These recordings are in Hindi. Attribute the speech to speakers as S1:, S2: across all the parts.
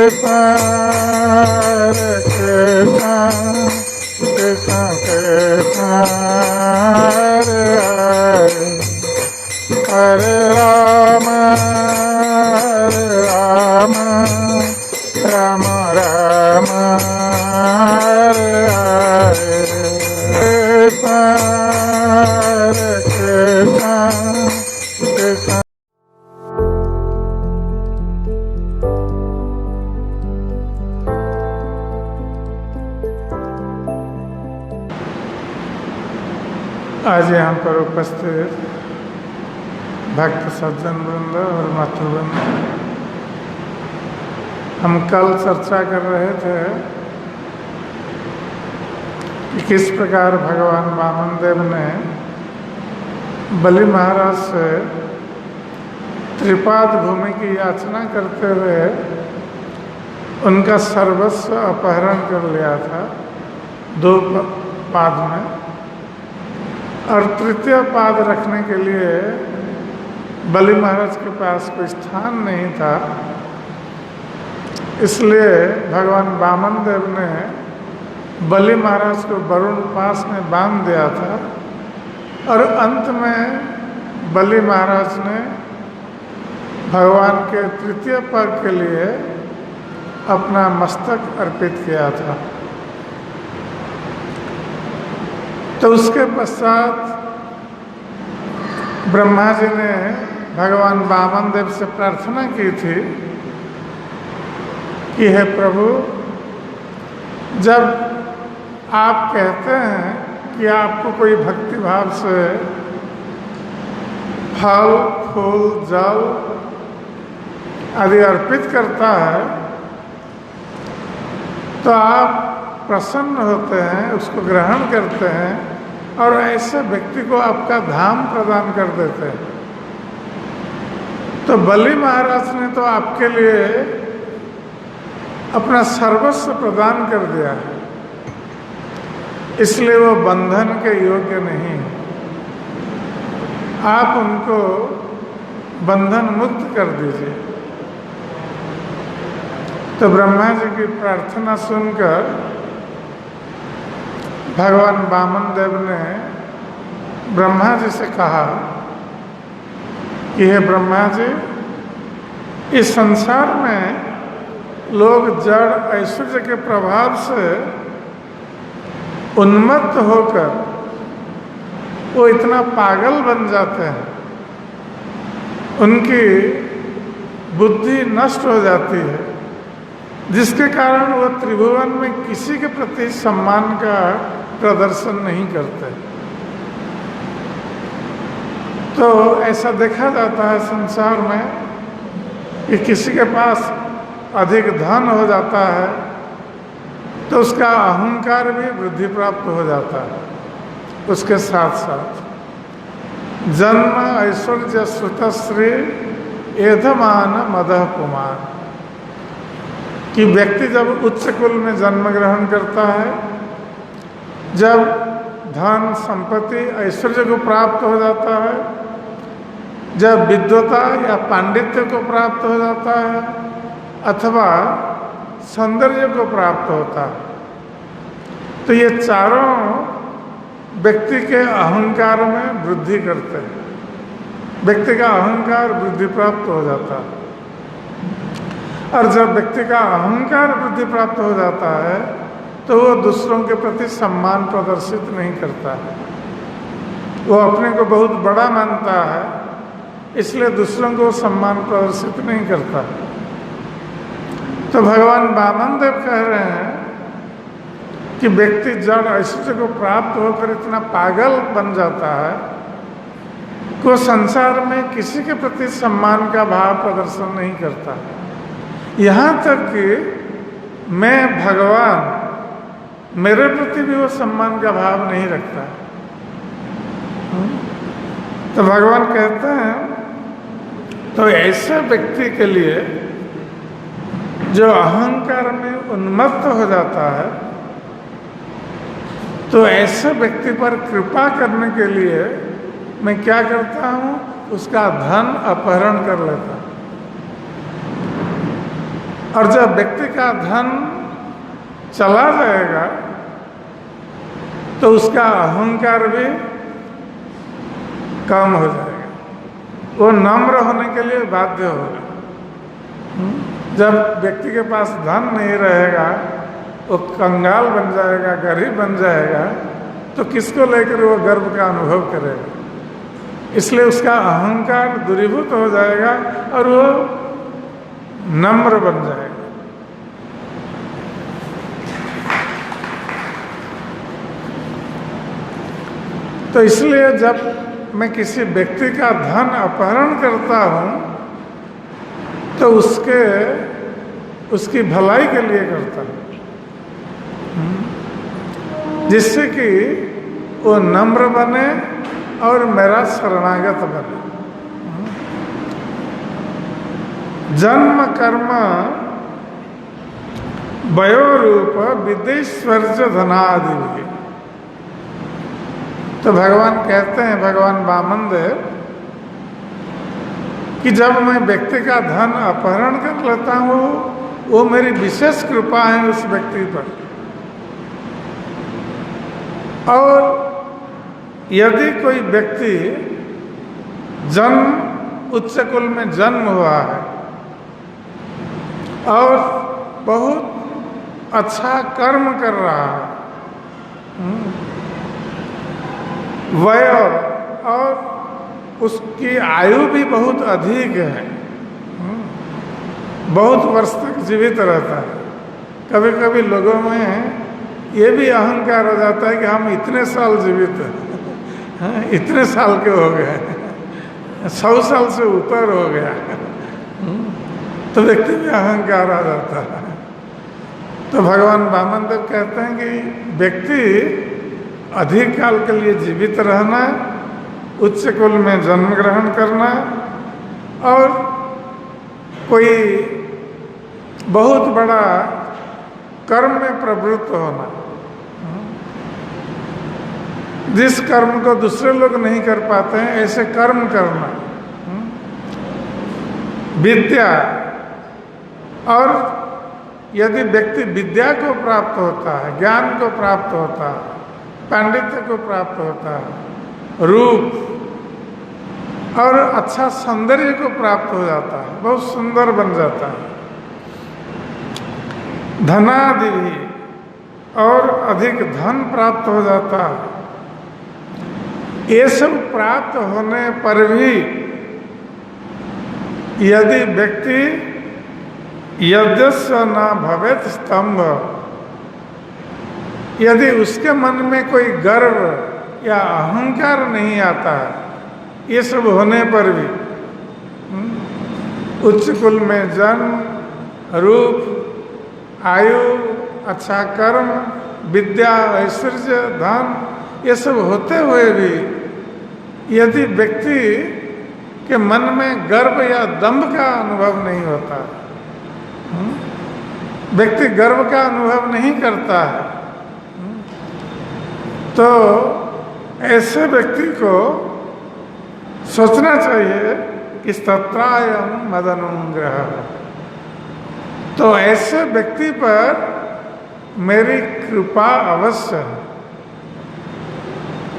S1: Hare Rama, Rama Rama Rama, Hare Hare, Hare Krishna, Krishna. आज यहाँ पर उपस्थित भक्त सज्जन वृंद और मातृवृंद, हम कल चर्चा कर रहे थे कि किस प्रकार भगवान वामन देव ने बलि महाराज से त्रिपाद भूमि की याचना करते हुए उनका सर्वस्व अपहरण कर लिया था 2 पाद में, और तृतीय पाद रखने के लिए बलि महाराज के पास कोई स्थान नहीं था। इसलिए भगवान वामन देव ने बलि महाराज को वरुण पास में बांध दिया था, और अंत में बलि महाराज ने भगवान के तृतीय पग के लिए अपना मस्तक अर्पित किया था। तो उसके पश्चात ब्रह्मा जी ने भगवान वामन देव से प्रार्थना की थी कि हे प्रभु, जब आप कहते हैं कि आपको कोई भक्ति भाव से फल फूल जल आदि अर्पित करता है तो आप प्रसन्न होते हैं, उसको ग्रहण करते हैं और ऐसे व्यक्ति को आपका धाम प्रदान कर देते हैं। तो बलि महाराज ने तो आपके लिए अपना सर्वस्व प्रदान कर दिया है, इसलिए वो बंधन के योग्य नहीं। आप उनको बंधन मुक्त कर दीजिए। तो ब्रह्मा जी की प्रार्थना सुनकर भगवान वामन देव ने ब्रह्मा जी से कहा कि हे ब्रह्मा जी, इस संसार में लोग जड़ ऐश्वर्य के प्रभाव से उन्मत्त होकर वो इतना पागल बन जाते हैं, उनकी बुद्धि नष्ट हो जाती है, जिसके कारण वो त्रिभुवन में किसी के प्रति सम्मान का प्रदर्शन नहीं करते। तो ऐसा देखा जाता है संसार में कि किसी के पास अधिक धन हो जाता है तो उसका अहंकार भी वृद्धि प्राप्त हो जाता है। उसके साथ साथ जन्म ऐश्वर्य श्रुतश्री एधमान मदह पुमान, कि व्यक्ति जब उच्च कुल में जन्म ग्रहण करता है, जब धन संपत्ति ऐश्वर्य को प्राप्त हो जाता है, जब विद्वता या पांडित्य को प्राप्त हो जाता है अथवा सौंदर्य को प्राप्त होता है, तो ये चारों व्यक्ति के अहंकार में वृद्धि करते हैं। व्यक्ति का अहंकार वृद्धि प्राप्त हो जाता है, और जब व्यक्ति का अहंकार वृद्धि प्राप्त हो जाता है तो वो दूसरों के प्रति सम्मान प्रदर्शित नहीं करता है। वो अपने को बहुत बड़ा मानता है, इसलिए दूसरों को सम्मान प्रदर्शित नहीं करता। तो भगवान वामन देव कह रहे हैं कि व्यक्ति जड़ ऐश्वर्य को प्राप्त होकर इतना पागल बन जाता है कि वो संसार में किसी के प्रति सम्मान का भाव प्रदर्शन नहीं करता। यहाँ तक कि मैं भगवान, मेरे प्रति भी वो सम्मान का भाव नहीं रखता। तो भगवान कहते हैं तो ऐसे व्यक्ति के लिए जो अहंकार में उन्मत्त हो जाता है, तो ऐसे व्यक्ति पर कृपा करने के लिए मैं क्या करता हूँ, उसका धन अपहरण कर लेता हूँ। और जब व्यक्ति का धन चला जाएगा तो उसका अहंकार भी कम हो जाएगा, वो नम्र होने के लिए बाध्य होगा। जब व्यक्ति के पास धन नहीं रहेगा, वो कंगाल बन जाएगा, गरीब बन जाएगा, तो किसको लेकर वो गर्व का अनुभव करेगा? इसलिए उसका अहंकार दूरीभूत हो जाएगा और वो नम्र बन जाएगा। तो इसलिए जब मैं किसी व्यक्ति का धन अपहरण करता हूँ तो उसकी भलाई के लिए करता हूँ, जिससे कि वो नम्र बने और मेरा शरणागत बने। जन्म कर्म वयोरूप विदेश्वर्य धनादि भी। तो भगवान कहते हैं, भगवान वामन देव, कि जब मैं व्यक्ति का धन अपहरण कर लेता हूँ वो मेरी विशेष कृपा है उस व्यक्ति पर। और यदि कोई व्यक्ति उच्च कुल में जन्म हुआ है और बहुत अच्छा कर्म कर रहा है, वय और उसकी आयु भी बहुत अधिक है, बहुत वर्ष तक जीवित रहता है। कभी कभी लोगों में ये भी अहंकार हो जाता है कि हम इतने साल जीवित हैं, इतने साल के हो गए, 100 साल से ऊपर हो गया, तो व्यक्ति में अहंकार आ जाता है। तो भगवान वामन देव कहते हैं कि व्यक्ति अधिक काल के लिए जीवित रहना, उच्च कुल में जन्म ग्रहण करना और कोई बहुत बड़ा कर्म में प्रवृत्त होना, जिस कर्म को दूसरे लोग नहीं कर पाते हैं ऐसे कर्म करना, विद्या। और यदि व्यक्ति विद्या को प्राप्त होता है, ज्ञान को प्राप्त होता है, पांडित्य को प्राप्त होता है, रूप और अच्छा सौंदर्य को प्राप्त हो जाता है, बहुत सुंदर बन जाता है, धनादि भी और अधिक धन प्राप्त हो जाता है। ये सब प्राप्त होने पर भी यदि व्यक्ति यद्यस्य न भवेत् स्तंभ, यदि उसके मन में कोई गर्व या अहंकार नहीं आता है, ये सब होने पर भी उच्च कुल में जन्म, रूप, आयु, अच्छा कर्म, विद्या, ऐश्वर्य, धन, ये सब होते हुए भी यदि व्यक्ति के मन में गर्व या दंभ का अनुभव नहीं होता, व्यक्ति गर्व का अनुभव नहीं करता है, तो ऐसे व्यक्ति को सोचना चाहिए कि स्तत्रायं मदनुग्रह। तो ऐसे व्यक्ति पर मेरी कृपा अवश्य है।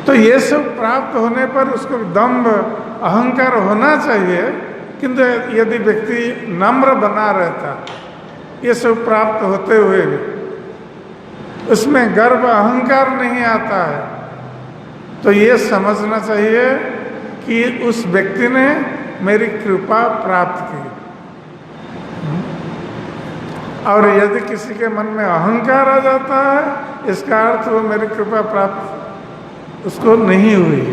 S1: तो ये सब प्राप्त होने पर उसको दंभ, अहंकार होना चाहिए, किंतु यदि व्यक्ति नम्र बना रहता, ये सब प्राप्त होते हुए भी उसमें गर्व अहंकार नहीं आता है, तो ये समझना चाहिए कि उस व्यक्ति ने मेरी कृपा प्राप्त की। और यदि किसी के मन में अहंकार आ जाता है, इसका अर्थ वो मेरी कृपा प्राप्त उसको नहीं हुई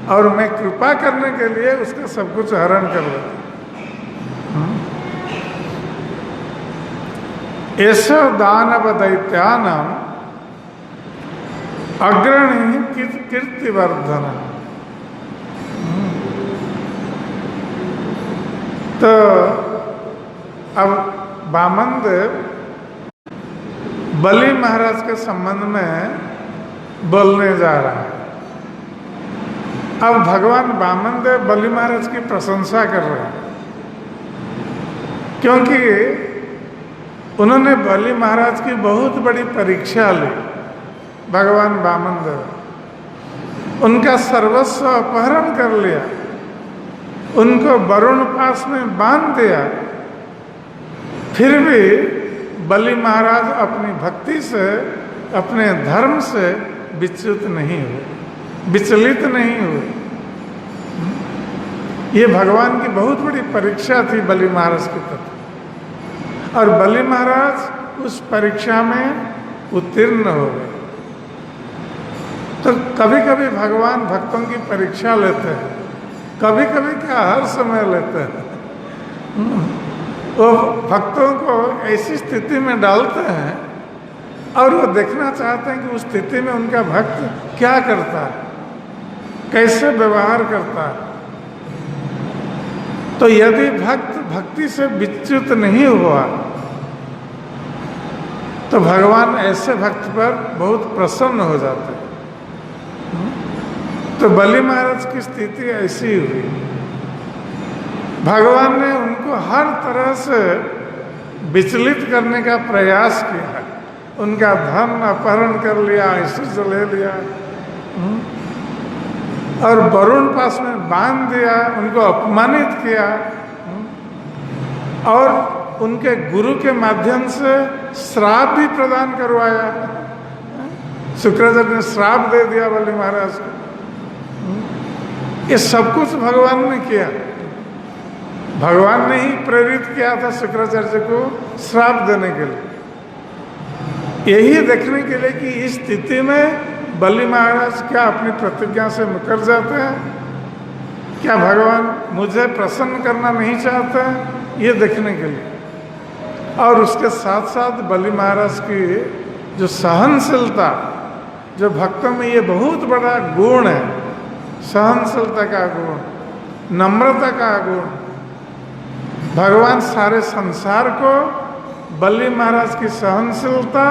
S1: और मैं कृपा करने के लिए उसका सब कुछ हरण कर लेता। ऐसा दानव दैत्यानाम अग्रणी कीर्तिवर्धन। तो अब वामन देव बलि महाराज के संबंध में बोलने जा रहा है। अब भगवान वामन देव बलि महाराज की प्रशंसा कर रहे हैं, क्योंकि उन्होंने बलि महाराज की बहुत बड़ी परीक्षा ली। भगवान वामनदेव उनका सर्वस्व अपहरण कर लिया, उनको वरुण पास में बांध दिया, फिर भी बलि महाराज अपनी भक्ति से, अपने धर्म से विचलित नहीं हुए। ये भगवान की बहुत बड़ी परीक्षा थी बलि महाराज की प्रति, और बलि महाराज उस परीक्षा में उत्तीर्ण हो गए। तो कभी कभी भगवान भक्तों की परीक्षा लेते हैं, कभी कभी क्या हर समय लेते हैं। वो भक्तों को ऐसी स्थिति में डालते हैं और वो देखना चाहते हैं कि उस स्थिति में उनका भक्त क्या करता है, कैसे व्यवहार करता है। तो यदि भक्त भक्ति से विच्युत नहीं हुआ तो भगवान ऐसे भक्त पर बहुत प्रसन्न हो जाते हैं। तो बलि महाराज की स्थिति ऐसी हुई, भगवान ने उनको हर तरह से विचलित करने का प्रयास किया। उनका धन अपहरण कर लिया, ऐश्वर्य ले लिया, और वरुण पास में बांध दिया, उनको अपमानित किया, और उनके गुरु के माध्यम से श्राप भी प्रदान करवाया। शुक्राचार्य ने श्राप दे दिया बलि महाराज को। ये सब कुछ भगवान ने किया। भगवान ने ही प्रेरित किया था शुक्राचार्य को श्राप देने के लिए, यही देखने के लिए कि इस स्थिति में बलि महाराज क्या अपनी प्रतिज्ञा से मुकर जाते हैं, क्या भगवान मुझे प्रसन्न करना नहीं चाहते हैं, ये देखने के लिए। और उसके साथ साथ बलि महाराज की जो सहनशीलता, जो भक्तों में ये बहुत बड़ा गुण है, सहनशीलता का गुण, नम्रता का गुण। भगवान सारे संसार को बलि महाराज की सहनशीलता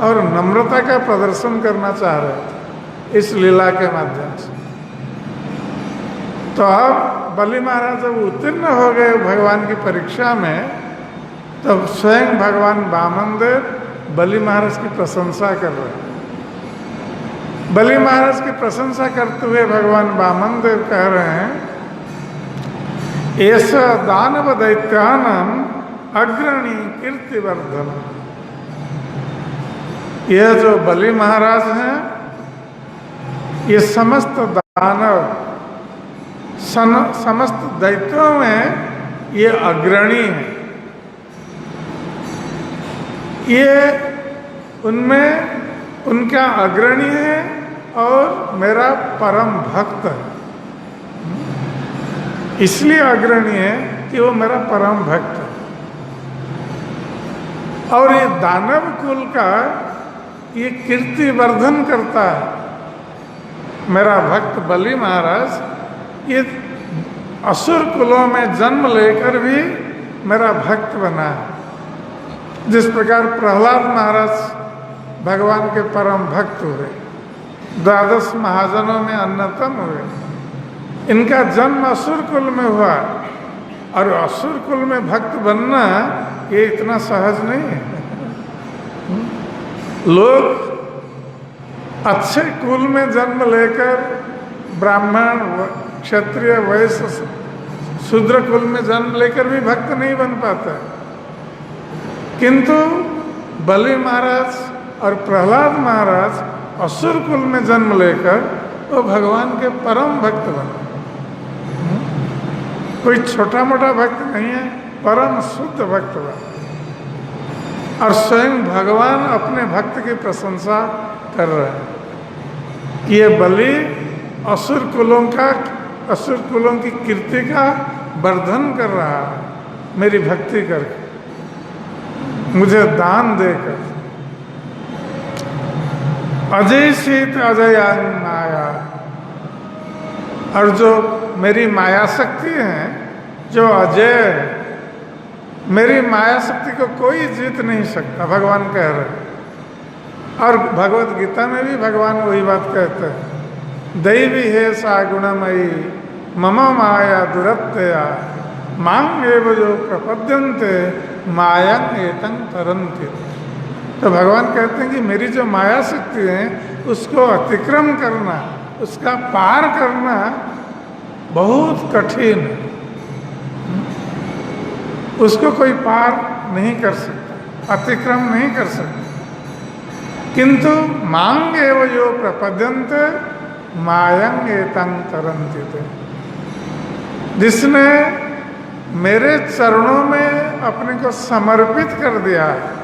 S1: और नम्रता का प्रदर्शन करना चाह रहे थे इस लीला के माध्यम से। तो अब बलि महाराज जब उत्तीर्ण हो गए भगवान की परीक्षा में, तब स्वयं भगवान वामनदेव बलि महाराज की प्रशंसा कर रहे हैं। बलि महाराज की प्रशंसा करते हुए भगवान वामनदेव कह रहे हैं, ऐसा दानव दैत्यानम अग्रणी कीर्तिवर्धन। यह जो बलि महाराज हैं, ये समस्त दानव, समस्त दैत्यों में ये अग्रणी हैं। ये उनमें उनका अग्रणी है और मेरा परम भक्त है। इसलिए अग्रणी है कि वो मेरा परम भक्त है। और ये दानव कुल का ये कीर्तिवर्धन करता है। मेरा भक्त बलि महाराज ये असुर कुलों में जन्म लेकर भी मेरा भक्त बना है। जिस प्रकार प्रहलाद महाराज भगवान के परम भक्त हुए, 12 महाजनों में अन्यतम हुए। इनका जन्म असुर कुल में हुआ, और असुर कुल में भक्त बनना ये इतना सहज नहीं है। लोग अच्छे कुल में जन्म लेकर ब्राह्मण, क्षत्रिय, वैश्य, शूद्र कुल में जन्म लेकर भी भक्त नहीं बन पाता। किंतु बलि महाराज और प्रहलाद महाराज असुर कुल में जन्म लेकर वो भगवान के परम भक्त बने। कोई छोटा मोटा भक्त नहीं है, परम शुद्ध भक्त बने। और स्वयं भगवान अपने भक्त की प्रशंसा कर रहे हैं कि ये बलि असुर कुलों की कीर्ति का वर्धन कर रहा है, मेरी भक्ति करके, मुझे दान देकर। अजय शीत अजयान माया, और जो मेरी माया शक्ति है, जो अजय है, मेरी माया शक्ति को कोई जीत नहीं सकता, भगवान कह रहे। और भगवत गीता में भी भगवान वही बात कहते हैं, दैवी है सा गुणमयी मम माया दुरत्यया मांग एव जो प्रपद्यन्ते मायं एतं तरन्ति। तो भगवान कहते हैं कि मेरी जो माया शक्ति है उसको अतिक्रम करना, उसका पार करना बहुत कठिन है। उसको कोई पार नहीं कर सकता, अतिक्रम नहीं कर सकता। किंतु मांग एव जो प्रपद्यन्ते मायं एतं तरन्ति। जिसने मेरे चरणों में अपने को समर्पित कर दिया है,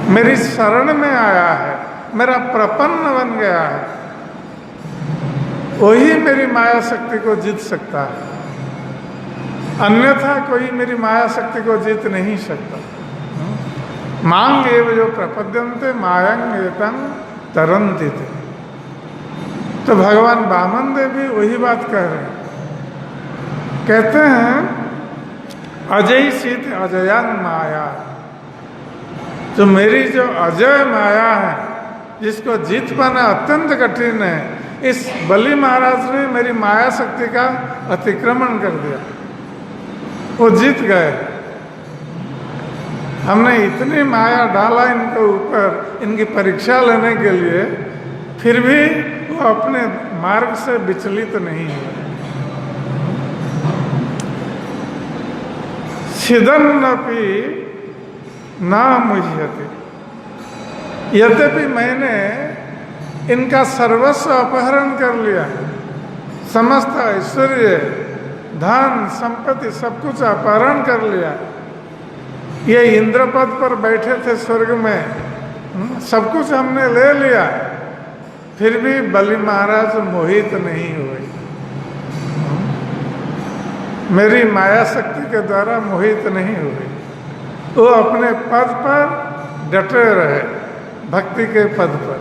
S1: मेरी शरण में आया है, मेरा प्रपन्न बन गया है, वही मेरी माया शक्ति को जीत सकता है। अन्यथा कोई मेरी माया शक्ति को जीत नहीं सकता। मांग एव जो प्रपद्यन्ते मायं एतं तरन्ति। तो भगवान वामन देव भी वही बात कह रहे हैं। कहते हैं अजय शीत अजयं माया। जो मेरी जो अजय माया है, जिसको जीत पाना अत्यंत कठिन है, इस बलि महाराज ने मेरी माया शक्ति का अतिक्रमण कर दिया, वो जीत गए। हमने इतनी माया डाला इनके ऊपर, इनकी परीक्षा लेने के लिए, फिर भी वो अपने मार्ग से विचलित नहीं हुए। छिदन्नपि ना मुह्यते। यद्यपि मैंने इनका सर्वस्व अपहरण कर लिया, समस्त ऐश्वर्य, धन, संपत्ति सब कुछ अपहरण कर लिया, ये इंद्रपद पर बैठे थे स्वर्ग में, सब कुछ हमने ले लिया, फिर भी बलि महाराज मोहित नहीं हुए। मेरी माया शक्ति के द्वारा मोहित नहीं हुए। वो अपने पद पर डटे रहे, भक्ति के पद पर,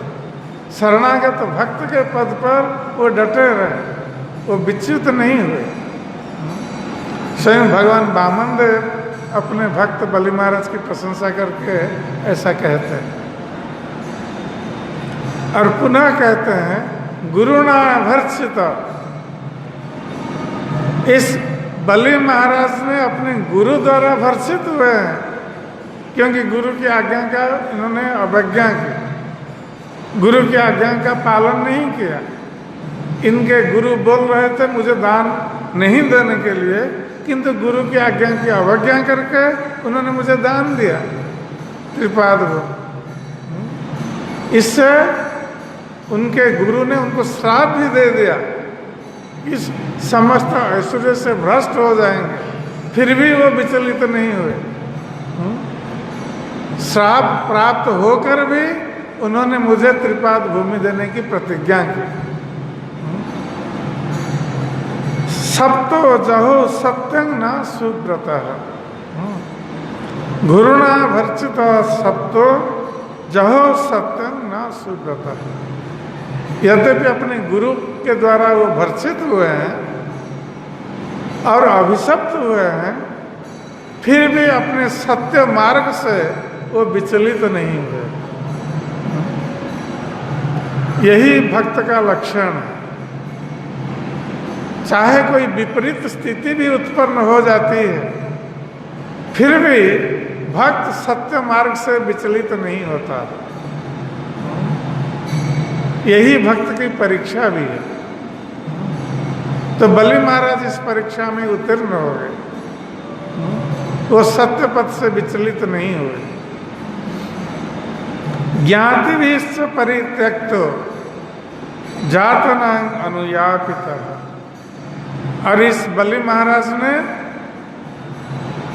S1: शरणागत भक्त के पद पर वो डटे रहे, वो विच्युत नहीं हुए। स्वयं भगवान वामन देव अपने भक्त बलि महाराज की प्रशंसा करके ऐसा कहते हैं। और पुनः कहते हैं गुरुणा भर्त्सित। इस बलि महाराज ने अपने गुरु द्वारा भर्त्सित हुए हैं, क्योंकि गुरु की आज्ञा का इन्होंने अवज्ञा की, गुरु की आज्ञा का पालन नहीं किया। इनके गुरु बोल रहे थे मुझे दान नहीं देने के लिए, किंतु गुरु की आज्ञा की अवज्ञा करके उन्होंने मुझे दान दिया, त्रिपाद को। इससे उनके गुरु ने उनको श्राप भी दे दिया, इस समस्त ऐश्वर्य से भ्रष्ट हो जाएंगे, फिर भी वो विचलित नहीं हुए। श्राप प्राप्त होकर भी उन्होंने मुझे त्रिपाद भूमि देने की प्रतिज्ञा की। सप्तो जहो सत्यं न सुब्रत। गुरुणा भर्त्सित सप्तो जहो सत्यं न सुब्रत। यद्यपि अपने गुरु के द्वारा वो भर्त्सित हुए हैं और अभिशप्त हुए हैं, फिर भी अपने सत्य मार्ग से वो विचलित नहीं हुए। यही भक्त का लक्षण है। चाहे कोई विपरीत स्थिति भी उत्पन्न हो जाती है, फिर भी भक्त सत्य मार्ग से विचलित नहीं होता। यही भक्त की परीक्षा भी है। तो बलि महाराज इस परीक्षा में उत्तीर्ण हो गए, वो सत्य पथ से विचलित नहीं हुए। ज्ञाति भी इससे परित्यक्त जातनांग अनुयापिता। और इस बलि महाराज ने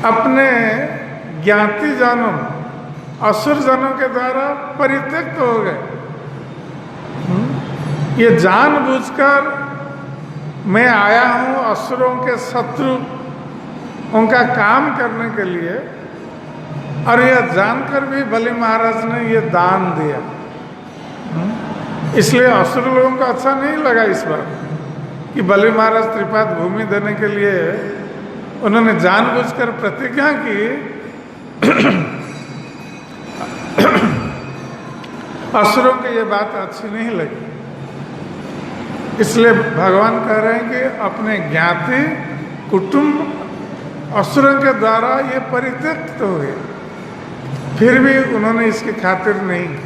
S1: अपने ज्ञाति जनों, असुर जनों के द्वारा परित्यक्त हो गए। ये जानबूझकर मैं आया हूँ असुरों के शत्रु उनका काम करने के लिए, और यह जानकर भी बलि महाराज ने ये दान दिया। इसलिए असुर लोगों को अच्छा नहीं लगा इस बार कि बलि महाराज त्रिपाद भूमि देने के लिए उन्होंने जानबूझकर प्रतिज्ञा की। असुरों को ये बात अच्छी नहीं लगी। इसलिए भगवान कह रहे हैं कि अपने ज्ञाति कुटुंब असुरों के द्वारा ये परित्यक्त हो गए, फिर भी उन्होंने इसकी खातिर नहीं की।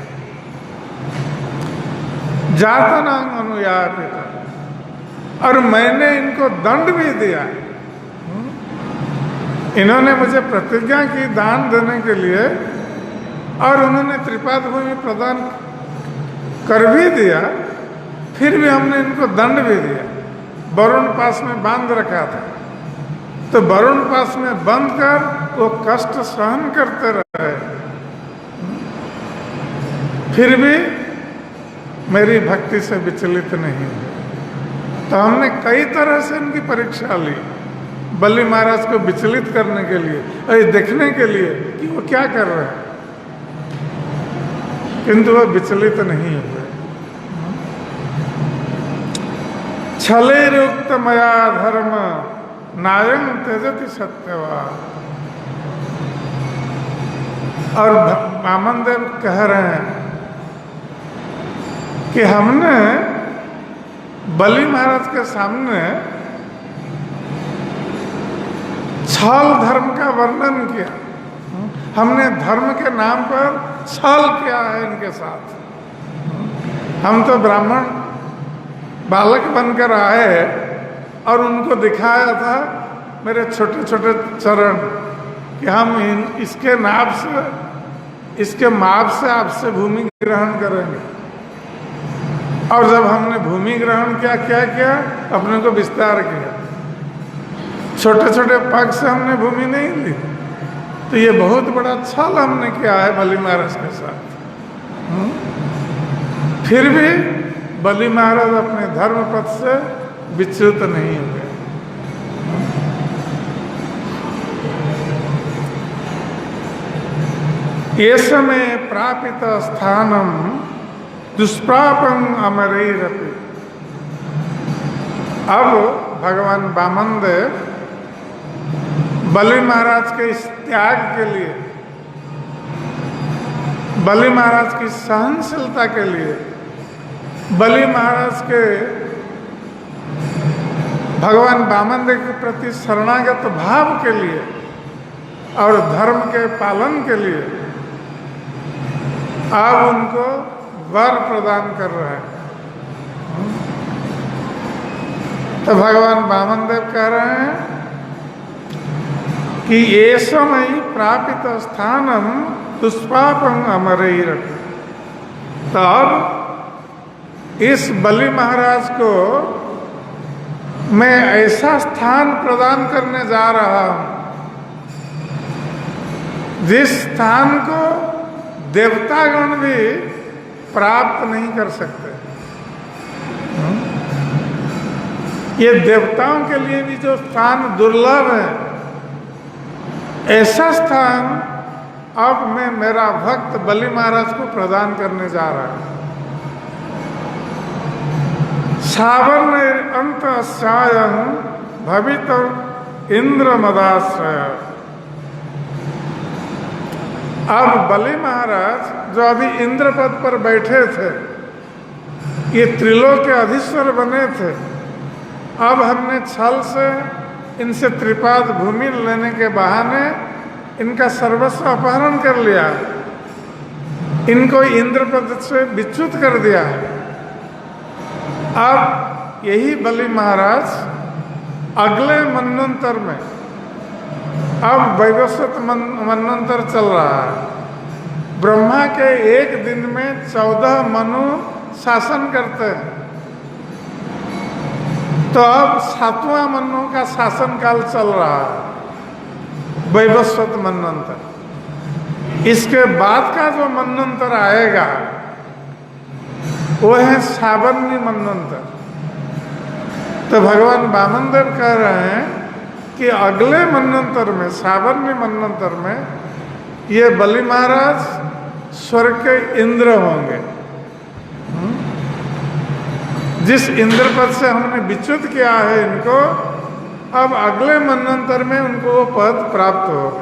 S1: जातनांग अनुयापिता, और मैंने इनको दंड भी दिया। इन्होंने मुझे प्रतिज्ञा की दान देने के लिए, और उन्होंने त्रिपाद भूमि प्रदान कर भी दिया, फिर भी हमने इनको दंड भी दिया। वरुण पास में बांध रखा था, तो वरुण पास में बंद कर वो कष्ट सहन करते रहे, फिर भी मेरी भक्ति से विचलित नहीं हुए। तो हमने कई तरह से इनकी परीक्षा ली, बलि महाराज को विचलित करने के लिए और देखने के लिए कि वो क्या कर रहे हैं, किंतु वो विचलित नहीं हुए। छलेरुक्त मया धर्म नायं त्यजति सत्यवान। और वामन देव कह रहे हैं कि हमने बलि महाराज के सामने छल धर्म का वर्णन किया। हमने धर्म के नाम पर छल किया है इनके साथ। हम तो ब्राह्मण बालक बनकर आए और उनको दिखाया था मेरे छोटे छोटे चरण कि हम इसके नाप से, इसके माप से आपसे भूमि ग्रहण करेंगे। और जब हमने भूमि ग्रहण किया, क्या किया, अपने को विस्तार किया। छोटे छोटे पग से हमने भूमि नहीं ली। तो ये बहुत बड़ा छल हमने किया है बलि महाराज के साथ। फिर भी बलि महाराज अपने धर्म पथ से विच्युत नहीं हुए। ये समय प्रापित स्थानम दुष्प्रापं अमरैरपि। अब भगवान वामन देव बलि महाराज के इस त्याग के लिए, बलि महाराज की सहनशीलता के लिए, बलि महाराज के भगवान वामन देव के प्रति शरणागत भाव के लिए और धर्म के पालन के लिए आप उनको वर प्रदान कर रहे हैं। तो भगवान वामन देव कह रहे हैं कि ये समय प्रापित स्थानम दुष्पापं अमरैरपि। तब इस बलि महाराज को मैं ऐसा स्थान प्रदान करने जा रहा हूं जिस स्थान को देवतागण भी प्राप्त नहीं कर सकते। ये देवताओं के लिए भी जो स्थान दुर्लभ है, ऐसा स्थान अब मैं मेरा भक्त बलि महाराज को प्रदान करने जा रहा हूं। सावर्ण अंत अस्यायं भवित इंद्र मदाश्रय। अब बलि महाराज जो अभी इंद्र पद पर बैठे थे, ये त्रिलोक के अधीश्वर बने थे, अब हमने छल से इनसे त्रिपाद भूमि लेने के बहाने इनका सर्वस्व अपहरण कर लिया, इनको इंद्र पद से विच्युत कर दिया है। अब यही बलि महाराज अगले मनवंतर में, अब वैवस्वत मनवंतर चल रहा है, ब्रह्मा के एक दिन में 14 मनु शासन करते हैं। तो अब 7वां मनु का शासन काल चल रहा है, वैवस्वत मनवंतर। इसके बाद का जो मनवंतर आएगा वो है सावर्णी मनवंतर। तो भगवान वामन देव कह रहे हैं कि अगले मनवंतर में, सावर्णी मनवंतर में, ये बलि महाराज स्वर्ग के इंद्र होंगे। जिस इंद्र पद से हमने विच्युत किया है इनको, अब अगले मनवंतर में उनको वो पद प्राप्त होगा।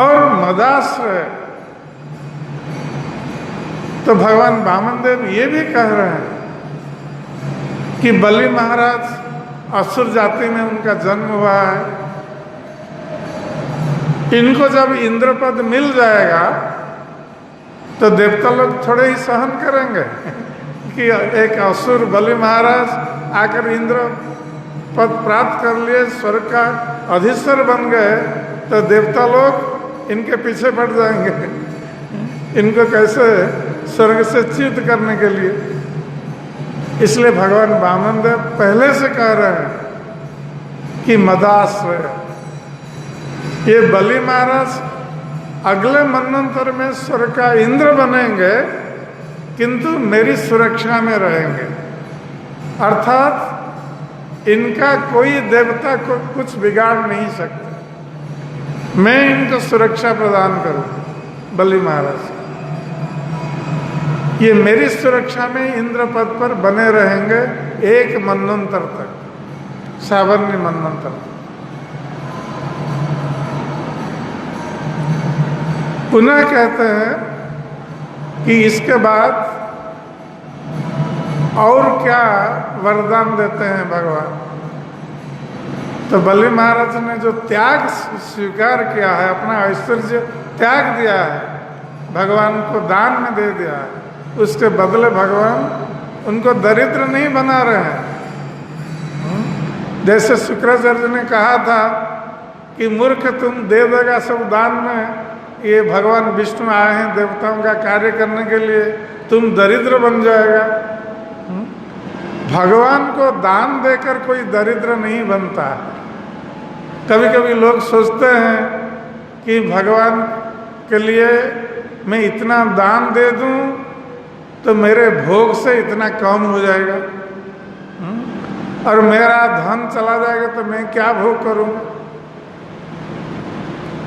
S1: और मदाश्रय, तो भगवान वामन देव ये भी कह रहे हैं कि बलि महाराज असुर जाति में उनका जन्म हुआ है। इनको जब इंद्र पद मिल जाएगा तो देवता लोग थोड़े ही सहन करेंगे कि एक असुर बलि महाराज आकर इंद्र पद प्राप्त कर लिए, स्वर्ग का अधीश्वर बन गए, तो देवता लोग इनके पीछे पड़ जाएंगे इनको कैसे स्वर्ग से च्युत करने के लिए। इसलिए भगवान वामन देव पहले से कह रहे हैं कि मदाश्रय, ये बलि महाराज अगले मनवंतर में स्वर्ग का इंद्र बनेंगे किंतु मेरी सुरक्षा में रहेंगे, अर्थात इनका कोई देवता को कुछ बिगाड़ नहीं सकता, मैं इनको सुरक्षा प्रदान करूं। बलि महाराज ये मेरी सुरक्षा में इंद्र पद पर बने रहेंगे एक मनवंतर तक, सावर्णी मनवंतर तक। पुनः कहते हैं कि इसके बाद और क्या वरदान देते हैं भगवान। तो बलि महाराज ने जो त्याग स्वीकार किया है, अपना ऐश्वर्य त्याग दिया है, भगवान को दान में दे दिया है, उसके बदले भगवान उनको दरिद्र नहीं बना रहे हैं। जैसे शुक्राचार्य ने कहा था कि मूर्ख तुम दे देगा सब दान में, ये भगवान विष्णु आए हैं देवताओं का कार्य करने के लिए, तुम दरिद्र बन जाएगा। भगवान को दान देकर कोई दरिद्र नहीं बनता। कभी कभी लोग सोचते हैं कि भगवान के लिए मैं इतना दान दे दूं तो मेरे भोग से इतना कम हो जाएगा और मेरा धन चला जाएगा तो मैं क्या भोग करूंगा।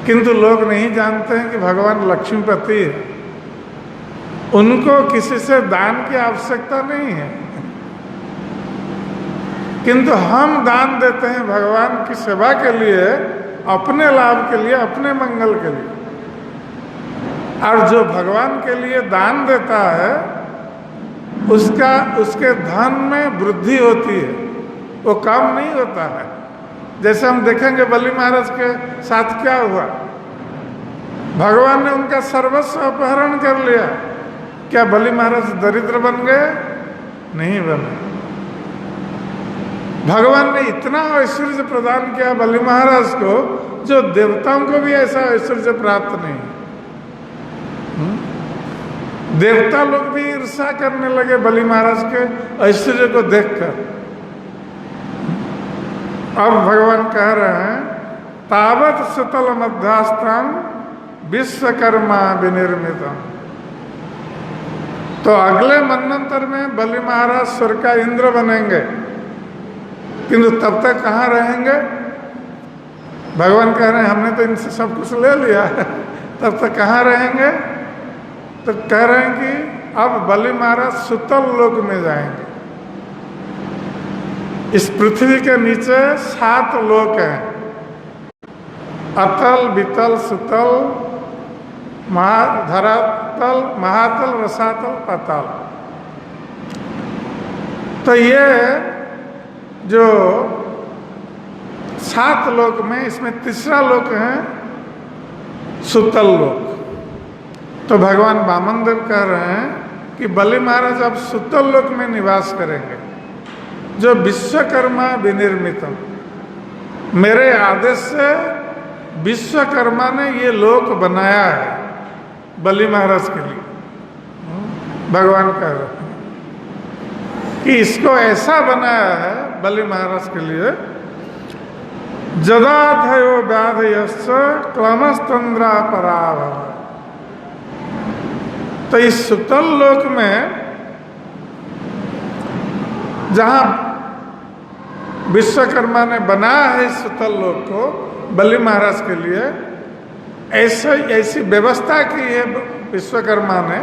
S1: किंतु लोग नहीं जानते हैं कि भगवान लक्ष्मीपति है, उनको किसी से दान की आवश्यकता नहीं है, किंतु हम दान देते हैं भगवान की सेवा के लिए, अपने लाभ के लिए, अपने मंगल के लिए। और जो भगवान के लिए दान देता है उसके धन में वृद्धि होती है, वो कम नहीं होता है। जैसे हम देखेंगे बलि महाराज के साथ क्या हुआ, भगवान ने उनका सर्वस्व अपहरण कर लिया। क्या बलि महाराज दरिद्र बन गए? नहीं बने। भगवान ने इतना ऐश्वर्य प्रदान किया बलि महाराज को, जो देवताओं को भी ऐसा ऐश्वर्य प्राप्त नहीं। देवता लोग भी ईर्ष्या करने लगे बलि महाराज के ऐश्वर्य को देखकर। अब भगवान कह रहे हैं तावत सुतल मध्यास्थम विश्वकर्मा विनिर्मितम। तो अगले मनवंतर में बलि महाराज स्वर्ग का इंद्र बनेंगे, किंतु तब तक कहाँ रहेंगे? भगवान कह रहे हैं हमने तो इनसे सब कुछ ले लिया है, तब तक कहाँ रहेंगे? तो कह रहे हैं कि अब बलि महाराज सुतल लोक में जाएंगे। इस पृथ्वी के नीचे 7 लोक हैं, अतल, वितल, सुतल, धरातल, महातल, रसातल, पाताल। तो ये जो 7 लोक में, इसमें तीसरा लोक है सुतल लोक। तो भगवान वामन देव कह रहे हैं कि बलि महाराज अब सुतल लोक में निवास करेंगे, जो विश्वकर्मा विनिर्मितम, मेरे आदेश से विश्वकर्मा ने ये लोक बनाया है बलि महाराज के लिए। भगवान कह रहे हैं कि इसको ऐसा बनाया है बलि महाराज के लिए, जदाधयो व्याधयश्च क्लमस्तंद्रा पराभव। तो इस सुतल लोक में जहां विश्वकर्मा ने बनाया है इस सुतल लोक को बलि महाराज के लिए, ऐसी व्यवस्था की है विश्वकर्मा ने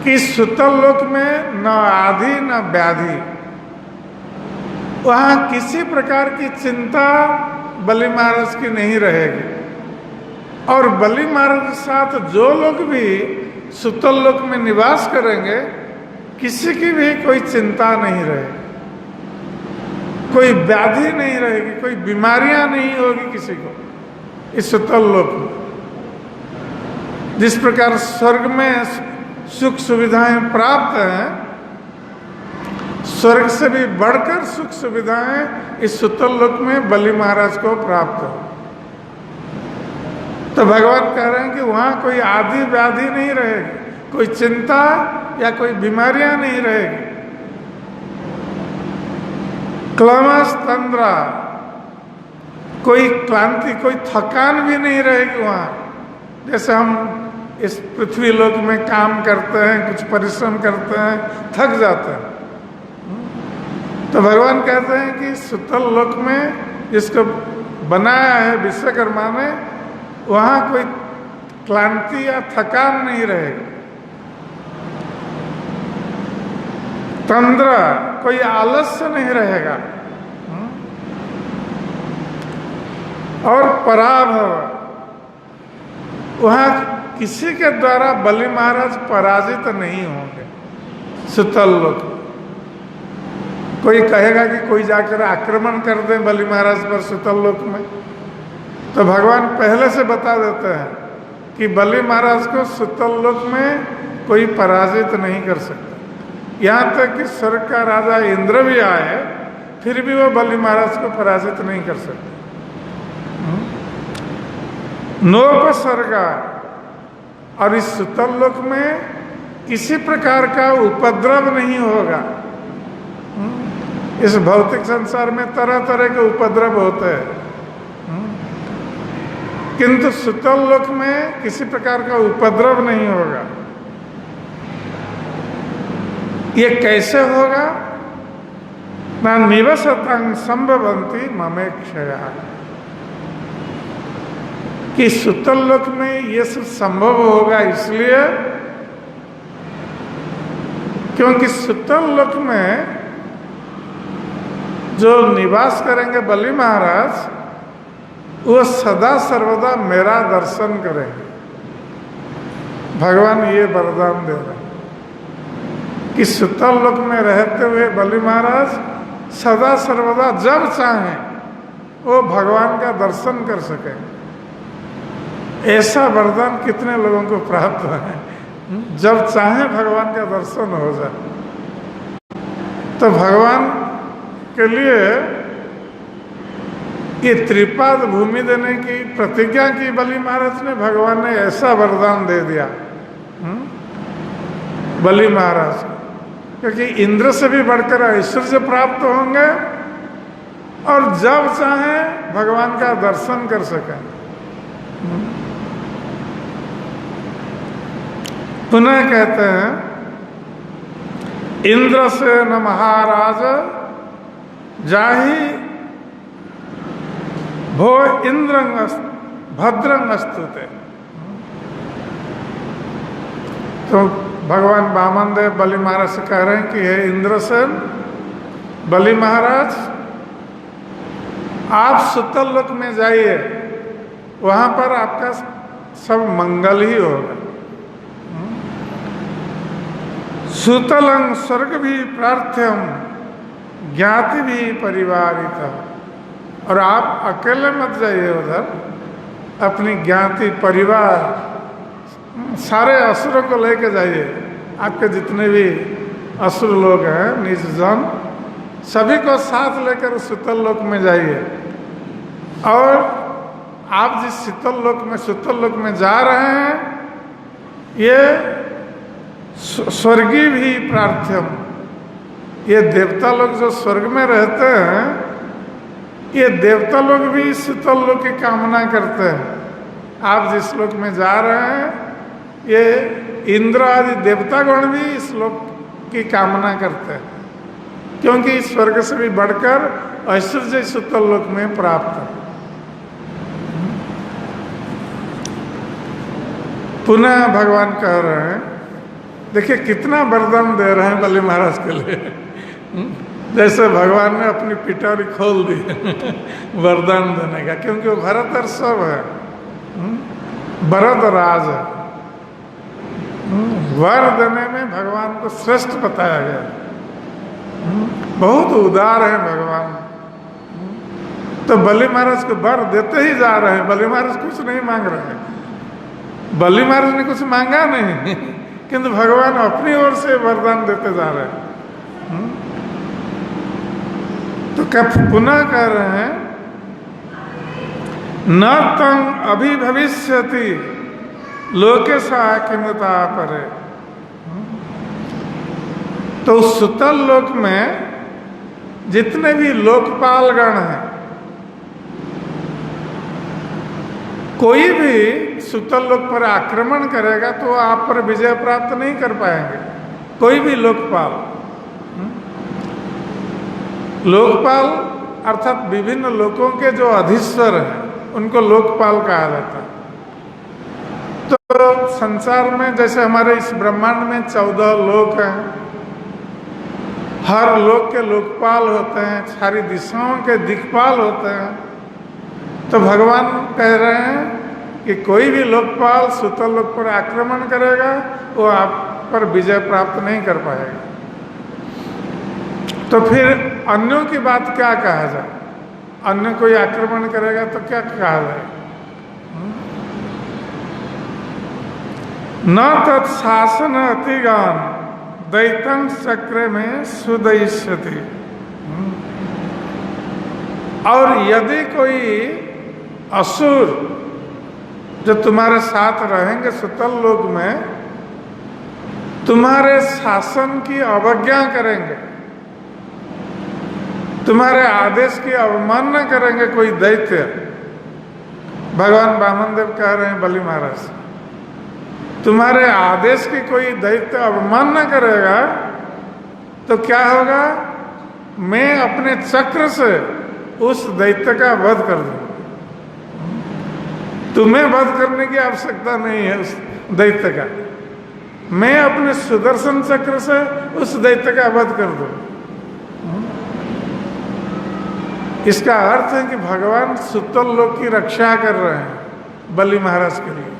S1: कि सुतल लोक में न आदि न व्याधि, वहां किसी प्रकार की चिंता बलि महाराज की नहीं रहेगी। और बलि महाराज के साथ जो लोग भी सुतल लोक में निवास करेंगे, किसी की भी कोई चिंता नहीं रहेगी। कोई व्याधि नहीं रहेगी, कोई बीमारियां नहीं होगी किसी को इस सुतल लोक में। जिस प्रकार स्वर्ग में सुख सुविधाएं प्राप्त हैं, स्वर्ग से भी बढ़कर सुख सुविधाएं इस सुतल लोक में बलि महाराज को प्राप्त हो। तो भगवान कह रहे हैं कि वहां कोई आदि व्याधि नहीं रहेगी, कोई चिंता या कोई बीमारियां नहीं रहेगी। क्लमस तंद्रा, कोई क्लांति, कोई थकान भी नहीं रहेगी वहां। जैसे हम इस पृथ्वी लोक में काम करते हैं, कुछ परिश्रम करते हैं, थक जाते हैं, तो भगवान कहते हैं कि सुतल लोक में जिसको बनाया है विश्वकर्मा ने, वहां कोई क्लांति या थकान नहीं रहेगी। तंद्रा, कोई आलस्य नहीं रहेगा। और पराभव, वहां किसी के द्वारा बलि महाराज पराजित नहीं होंगे। सुतल लोक, कोई कहेगा कि कोई जाकर आक्रमण कर दे बलि महाराज पर सुतल लोक में, तो भगवान पहले से बता देते हैं कि बलि महाराज को सुतल लोक में कोई पराजित नहीं कर सकता। यहाँ तक कि स्वर्ग का राजा इंद्र भी आए, फिर भी वो बलि महाराज को पराजित नहीं कर सकते। नोपसर्गा, और इस सुतल लोक में किसी प्रकार का उपद्रव नहीं होगा। इस भौतिक संसार में तरह तरह के उपद्रव होते हैं, किंतु सुतल लोक में किसी प्रकार का उपद्रव नहीं होगा। ये कैसे होगा? ना निवसतं संभवन्ति ममेक्षया, कि सुतल लोक में ये सब संभव होगा इसलिए क्योंकि सुतल लोक में जो निवास करेंगे बलि महाराज, वो सदा सर्वदा मेरा दर्शन करेंगे। भगवान ये वरदान दे रहे हैं कि सुतल लोक में रहते हुए बलि महाराज सदा सर्वदा जब चाहें वो भगवान का दर्शन कर सकें। ऐसा वरदान कितने लोगों को प्राप्त है? जब चाहे भगवान का दर्शन हो जाए। तो भगवान के लिए ये त्रिपाद भूमि देने की प्रतिज्ञा की बलि महाराज ने। भगवान ने ऐसा वरदान दे दिया बलि महाराज को, क्योंकि इंद्र से भी बढ़कर ऐश्वर्य प्राप्त होंगे और जब चाहे भगवान का दर्शन कर सकें। पुनः कहते हैं, इंद्र से न महाराज जाहि भो इंद्रंग भद्रंग स्तुते। तो भगवान वामन देव बलि महाराज से कह रहे हैं कि हे इंद्रसेन, बलि महाराज आप सुतल लोक में जाइए, वहां पर आपका सब मंगल ही होगा। सुतलं स्वर्ग भी प्रार्थ्यम ज्ञाति भी परिवारिता। और आप अकेले मत जाइए उधर, अपनी ज्ञाति परिवार सारे असुरों को लेके जाइए। आपके जितने भी असुर लोग हैं, निज जन, सभी को साथ लेकर सुतल लोक में जाइए। और आप जिस सुतल लोक में जा रहे हैं, ये स्वर्गीय भी प्रार्थ्यम, ये देवता लोग जो स्वर्ग में रहते हैं, ये देवता लोग भी सुतल लोक की कामना करते हैं। आप जिस लोक में जा रहे हैं, ये इंद्र आदि देवतागण भी इस लोक की कामना करते हैं, क्योंकि स्वर्ग से भी बढ़कर ऐश्वर्य सुतल लोक में प्राप्त है। पुनः भगवान कह रहे हैं, देखिए कितना वरदान दे रहे हैं बलि महाराज के लिए। जैसे भगवान ने अपनी पिटारी खोल दी वरदान देने का, क्योंकि वो भरत सब है, भरत राज है। वर देने में भगवान को श्रेष्ठ बताया गया। बहुत उदार है भगवान, तो बलि महाराज को वर देते ही जा रहे हैं। बलि महाराज कुछ नहीं मांग रहे हैं, बलि महाराज ने कुछ मांगा नहीं किंतु भगवान अपनी ओर से वरदान देते जा रहे हैं। तो क्या पुनः कह रहे हैं, न तंग अभिभविष्यति लोके साकिमता परे। तो उस सुतल लोक में जितने भी लोकपाल गण हैं, कोई भी सुतल लोक पर आक्रमण करेगा तो आप पर विजय प्राप्त नहीं कर पाएंगे। कोई भी लोकपाल, लोकपाल अर्थात विभिन्न लोकों के जो अधीश्वर हैं उनको लोकपाल कहा जाता है। तो संसार में जैसे हमारे इस ब्रह्मांड में 14 लोक हैं, हर लोक के लोकपाल होते हैं, सारी दिशाओं के दिक्पाल होते हैं। तो भगवान कह रहे हैं कि कोई भी लोकपाल सुतल लोक पर आक्रमण करेगा वो आप पर विजय प्राप्त नहीं कर पाएगा। तो फिर अन्यों की बात क्या कहा जाए, अन्य कोई आक्रमण करेगा तो क्या कहा जाए। न तत्शासन अतिगान दैतं चक्र में सुदयिष्यति। और यदि कोई असुर जो तुम्हारे साथ रहेंगे सुतल लोक में, तुम्हारे शासन की अवज्ञा करेंगे, तुम्हारे आदेश की अवमानना करेंगे, कोई दैत्य, भगवान वामनदेव कह रहे हैं बलि महाराज, तुम्हारे आदेश की कोई दैत्य अवमानना करेगा तो क्या होगा, मैं अपने चक्र से उस दैत्य का वध कर दूंगा। तुम्हें वध करने की आवश्यकता नहीं है उस दैत्य का, मैं अपने सुदर्शन चक्र से उस दैत्य का वध कर दूंगा। इसका अर्थ है कि भगवान सुतल लोक की रक्षा कर रहे हैं बलि महाराज के लिए।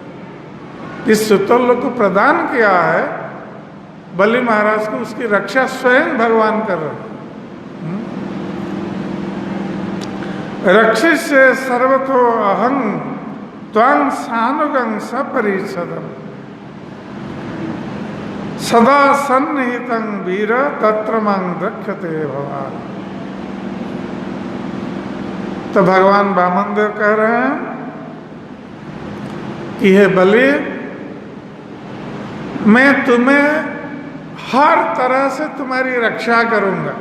S1: इस सुतल लोक को प्रदान किया है बलि महाराज को, उसकी रक्षा स्वयं भगवान कर रहे हैं। रक्षिष्ये सर्वतो अहं त्वां सानुगं सपरिषदम् सदा सन्निहितं वीर तत्र मां रक्षते भवान्। तो भगवान वामनदेव कह रहे हैं कि हे बलि, मैं तुम्हें हर तरह से तुम्हारी रक्षा करूंगा,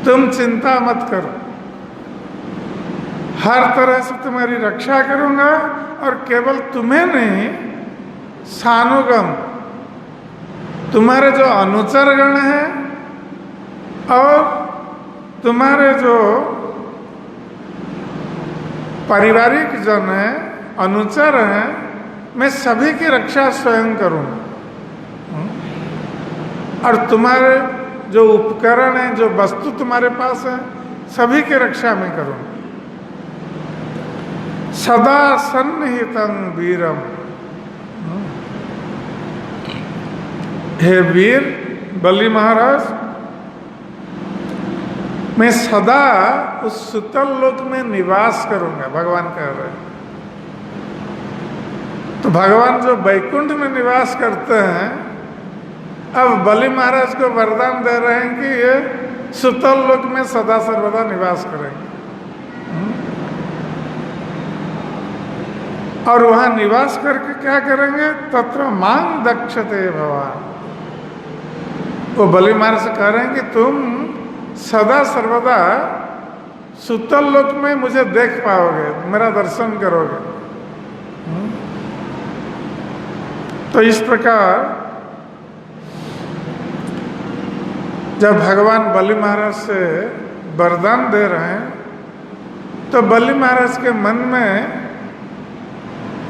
S1: तुम चिंता मत करो, हर तरह से तुम्हारी रक्षा करूंगा। और केवल तुम्हें नहीं, सानुगम, तुम्हारे जो अनुचर गण हैं और तुम्हारे जो पारिवारिक जन हैं, अनुचर हैं, मैं सभी की रक्षा स्वयं करूंगा। और तुम्हारे जो उपकरण हैं, जो वस्तु तुम्हारे पास है, सभी की रक्षा मैं करूंगा। सदा सन्निहितं वीरम, हे वीर बलि महाराज, मैं सदा उस सुतल लोक में निवास करूंगा, भगवान कह रहे हैं। तो भगवान जो वैकुंठ में निवास करते हैं, अब बलि महाराज को वरदान दे रहे हैं कि ये सुतल लोक में सदा सर्वदा निवास करेंगे। और वहां निवास करके क्या करेंगे, तत्र मां दक्षते भवान। वो बलि महाराज से कह रहे हैं कि तुम सदा सर्वदा सुतल लोक में मुझे देख पाओगे, मेरा दर्शन करोगे। तो इस प्रकार जब भगवान बलि महाराज से वरदान दे रहे हैं, तो बलि महाराज के मन में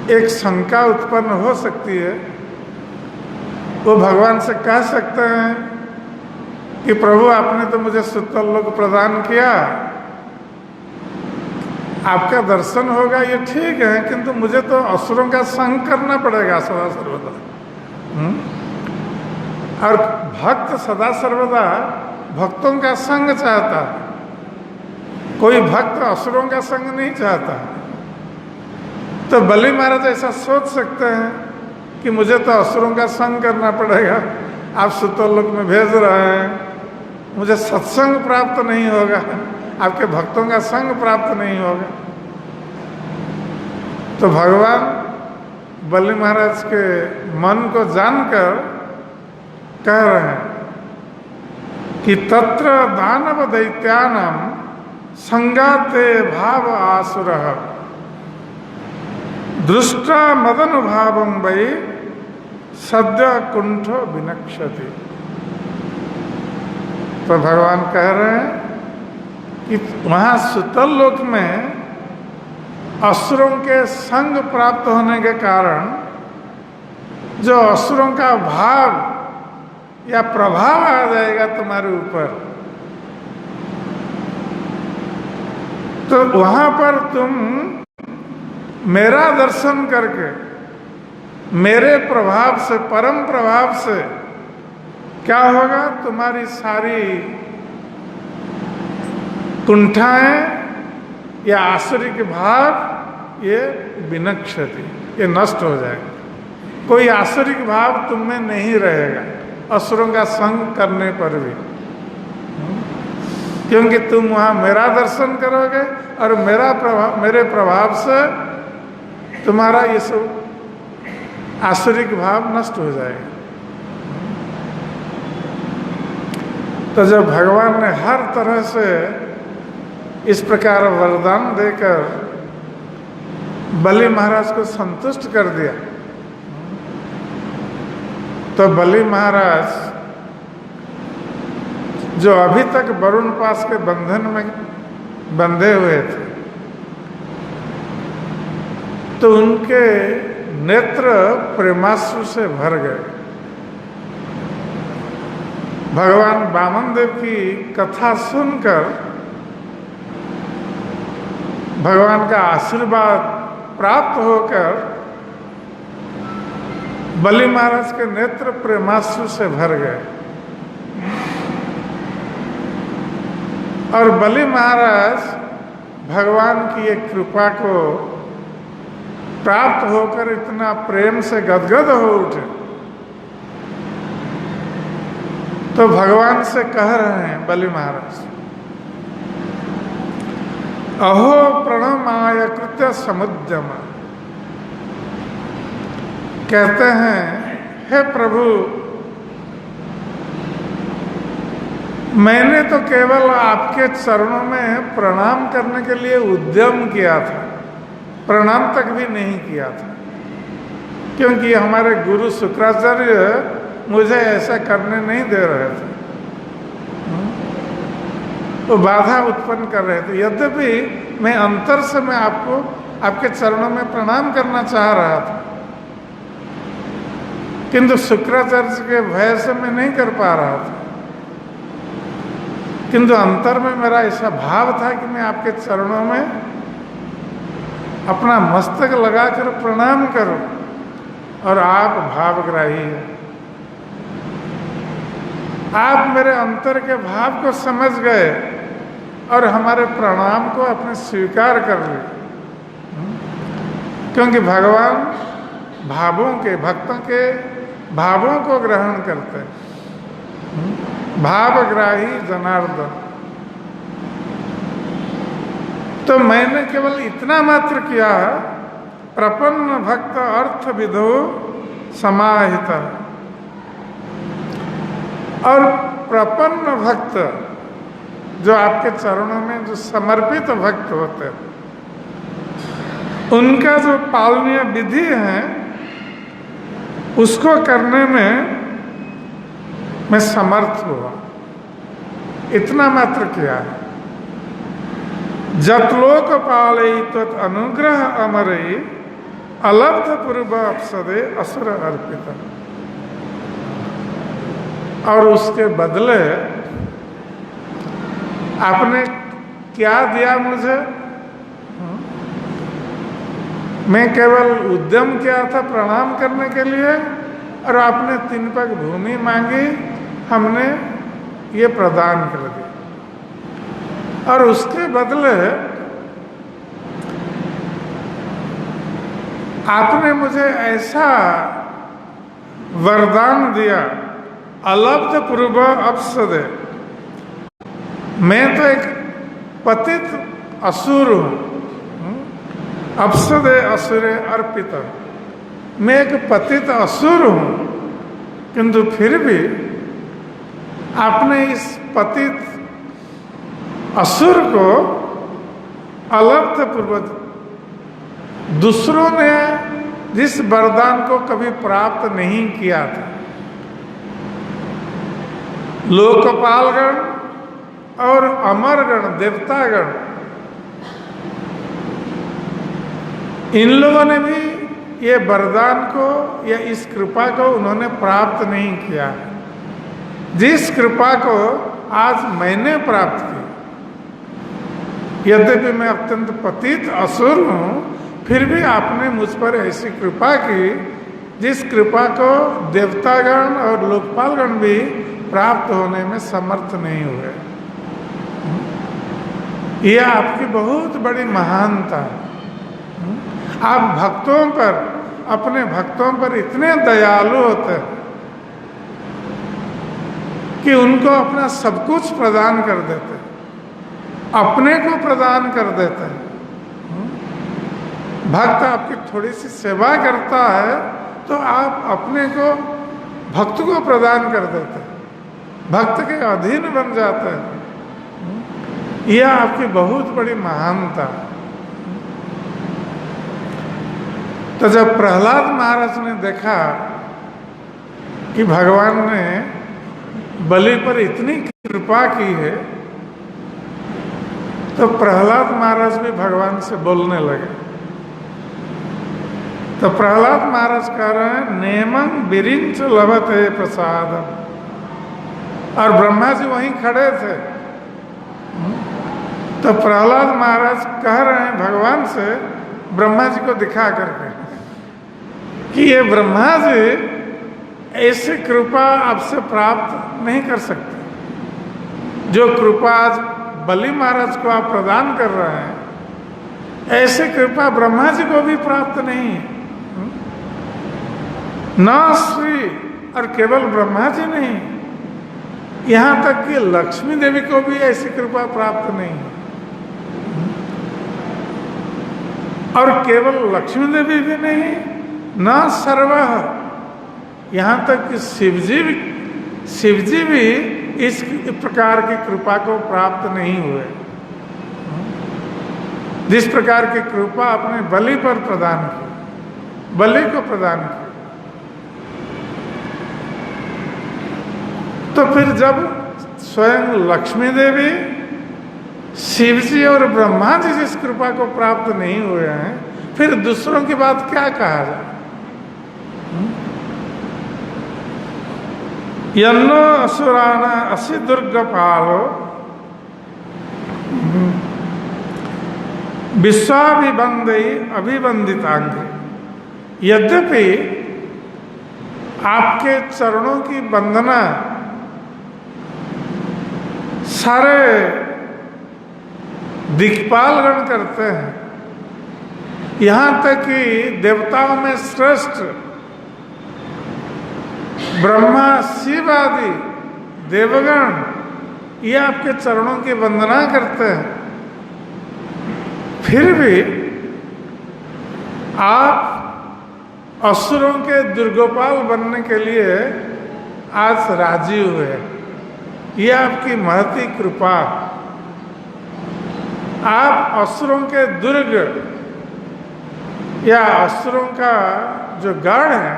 S1: एक शंका उत्पन्न हो सकती है। वो भगवान से कह सकते हैं कि प्रभु, आपने तो मुझे सुतल लोक प्रदान किया, आपका दर्शन होगा ये ठीक है, किंतु मुझे तो असुरों का संग करना पड़ेगा सदा सर्वदा। और भक्त सदा सर्वदा भक्तों का संग चाहता है, कोई भक्त असुरों का संग नहीं चाहता। तो बलि महाराज ऐसा सोच सकते हैं कि मुझे तो असुरों का संग करना पड़ेगा, आप सुतोलोक में भेज रहे हैं, मुझे सत्संग प्राप्त नहीं होगा, आपके भक्तों का संग प्राप्त नहीं होगा। तो भगवान बलि महाराज के मन को जानकर कह रहे हैं कि तत्र दानव दैत्यानां संगाते भाव आसुरः दृष्टा मदनुभावं वै सद्य कुंठो विनक्ष्यति। तो भगवान कह रहे हैं कि वहाँ सुतल लोक में असुरों के संग प्राप्त होने के कारण जो असुरों का भाव या प्रभाव आ जाएगा तुम्हारे ऊपर, तो वहाँ पर तुम मेरा दर्शन करके मेरे प्रभाव से, परम प्रभाव से क्या होगा, तुम्हारी सारी कुंठाएं या आसुरिक भाव ये विनक्ष्यति, ये नष्ट हो जाएगा। कोई आसुरिक भाव तुम में नहीं रहेगा असुरों का संग करने पर भी, क्योंकि तुम वहाँ मेरा दर्शन करोगे और मेरे प्रभाव से तुम्हारा ये सब आसुरिक भाव नष्ट हो जाएगा। तो जब भगवान ने हर तरह से इस प्रकार वरदान देकर बलि महाराज को संतुष्ट कर दिया, तो बलि महाराज जो अभी तक वरुण पास के बंधन में बंधे हुए थे, तो उनके नेत्र प्रेमाश्रु से भर गए। भगवान वामन देव की कथा सुनकर भगवान का आशीर्वाद प्राप्त होकर बलि महाराज के नेत्र प्रेमाश्रु से भर गए और बलि महाराज भगवान की एक कृपा को प्राप्त होकर इतना प्रेम से गदगद हो उठे। तो भगवान से कह रहे हैं बलि महाराज, अहो प्रणमाय कृत्य समुद्यम, कहते हैं हे प्रभु, मैंने तो केवल आपके चरणों में प्रणाम करने के लिए उद्यम किया था, प्रणाम तक भी नहीं किया था, क्योंकि हमारे गुरु शुक्राचार्य मुझे ऐसा करने नहीं दे रहे थे, वो बाधा उत्पन्न कर रहे थे। यद्यपि मैं अंतर से मैं आपको आपके चरणों में प्रणाम करना चाह रहा था, किंतु शुक्राचार्य के भय से मैं नहीं कर पा रहा था, किंतु अंतर में मेरा ऐसा भाव था कि मैं आपके चरणों में अपना मस्तक लगाकर प्रणाम करूं, और आप भावग्राही हैं, आप मेरे अंतर के भाव को समझ गए और हमारे प्रणाम को अपने स्वीकार कर लिए, क्योंकि भगवान भावों के, भक्तों के भावों को ग्रहण करते हैं, भावग्राही जनार्दन। तो मैंने केवल इतना मात्र किया, प्रपन्न भक्त अर्थ विधो समाहित, और प्रपन्न भक्त जो आपके चरणों में जो समर्पित भक्त होते हैं, उनका जो पालनीय विधि है उसको करने में मैं समर्थ हुआ, इतना मात्र किया है। जतलोक पालई तत् अनुग्रह अमरई अलब्ध पूर्व अपसदे असुर अर्पित, और उसके बदले आपने क्या दिया मुझे? मैं केवल उद्यम किया था प्रणाम करने के लिए, और आपने 3 पग भूमि मांगी, हमने ये प्रदान कर दी। और उसके बदले आपने मुझे ऐसा वरदान दिया, अलब्ध पूर्व अपसदे। मैं तो एक पतित असुर हूँ, अपसदे असुरे अर्पित। मैं एक पतित असुर हूँ, किंतु फिर भी आपने इस पतित असुर को अलब्ध पूर्वक, दूसरों ने जिस वरदान को कभी प्राप्त नहीं किया था, लोकपालगण और अमरगण, देवतागण, इन लोगों ने भी ये वरदान को या इस कृपा को उन्होंने प्राप्त नहीं किया। जिस कृपा को आज मैंने प्राप्त की, यद्यपि मैं अत्यंत पतित असुर हूँ, फिर भी आपने मुझ पर ऐसी कृपा की जिस कृपा को देवतागण और लोकपालगण भी प्राप्त होने में समर्थ नहीं हुए। यह आपकी बहुत बड़ी महानता है। आप भक्तों पर, अपने भक्तों पर इतने दयालु होते हैं कि उनको अपना सब कुछ प्रदान कर देते हैं, अपने को प्रदान कर देते हैं। भक्त आपकी थोड़ी सी सेवा करता है तो आप अपने को भक्त को प्रदान कर देते हैं, भक्त के अधीन बन जाते हैं। यह आपकी बहुत बड़ी महानता। तो जब प्रहलाद महाराज ने देखा कि भगवान ने बलि पर इतनी कृपा की है, तो प्रहलाद महाराज भी भगवान से बोलने लगे। तो प्रहलाद महाराज कह रहे हैं, नेमं विरिंच लभते प्रसादम। और ब्रह्मा जी वहीं खड़े थे। तो प्रहलाद महाराज कह रहे हैं भगवान से, ब्रह्मा जी को दिखा करके, कि ये ब्रह्मा जी ऐसी कृपा आपसे प्राप्त नहीं कर सकते। जो कृपा आज बलि महाराज को आप प्रदान कर रहे हैं, ऐसी कृपा ब्रह्मा जी को भी प्राप्त नहीं है। न श्री, और केवल ब्रह्मा जी नहीं, यहाँ तक कि लक्ष्मी देवी को भी ऐसी कृपा प्राप्त नहीं है। और केवल लक्ष्मी देवी भी नहीं, न सर्वः, यहाँ तक कि शिवजी भी इस प्रकार की कृपा को प्राप्त नहीं हुए, जिस प्रकार की कृपा अपने बलि पर प्रदान की, बलि को प्रदान की। तो फिर जब स्वयं लक्ष्मी देवी, शिवजी और ब्रह्मा जी जिस कृपा को प्राप्त नहीं हुए हैं, फिर दूसरों की बात क्या कहा जाए। यन्नो असुराना असि दुर्गपालो विश्वाभिबंधई अभिबंधितांगे। यद्यपि आपके चरणों की वंदना सारे दिक्पालगण करते हैं, यहाँ तक कि देवताओं में श्रेष्ठ ब्रह्मा, शिव आदि देवगण ये आपके चरणों की वंदना करते हैं। फिर भी आप असुरों के दुर्गोपाल बनने के लिए आज राजी हुए। ये आपकी महती कृपा। आप असुरों के दुर्ग या असुरों का जो गढ़ है,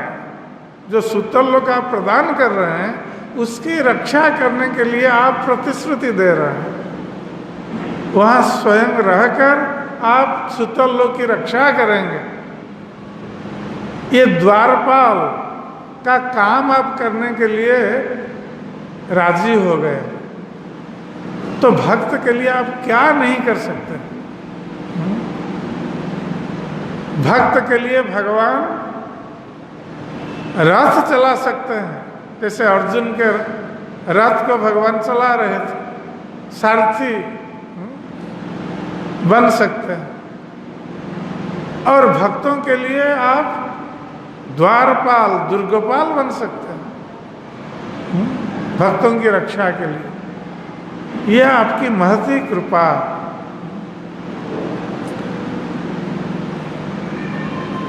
S1: जो सुतल लोक आप प्रदान कर रहे हैं, उसकी रक्षा करने के लिए आप प्रतिश्रुति दे रहे हैं। वहाँ स्वयं रहकर आप सुतल लोक की रक्षा करेंगे। ये द्वारपाल का काम आप करने के लिए राजी हो गए, तो भक्त के लिए आप क्या नहीं कर सकते। भक्त के लिए भगवान रथ चला सकते हैं, जैसे अर्जुन के रथ को भगवान चला रहे थे, सारथी बन सकते हैं। और भक्तों के लिए आप द्वारपाल, दुर्गोपाल बन सकते हैं भक्तों की रक्षा के लिए। यह आपकी महती कृपा।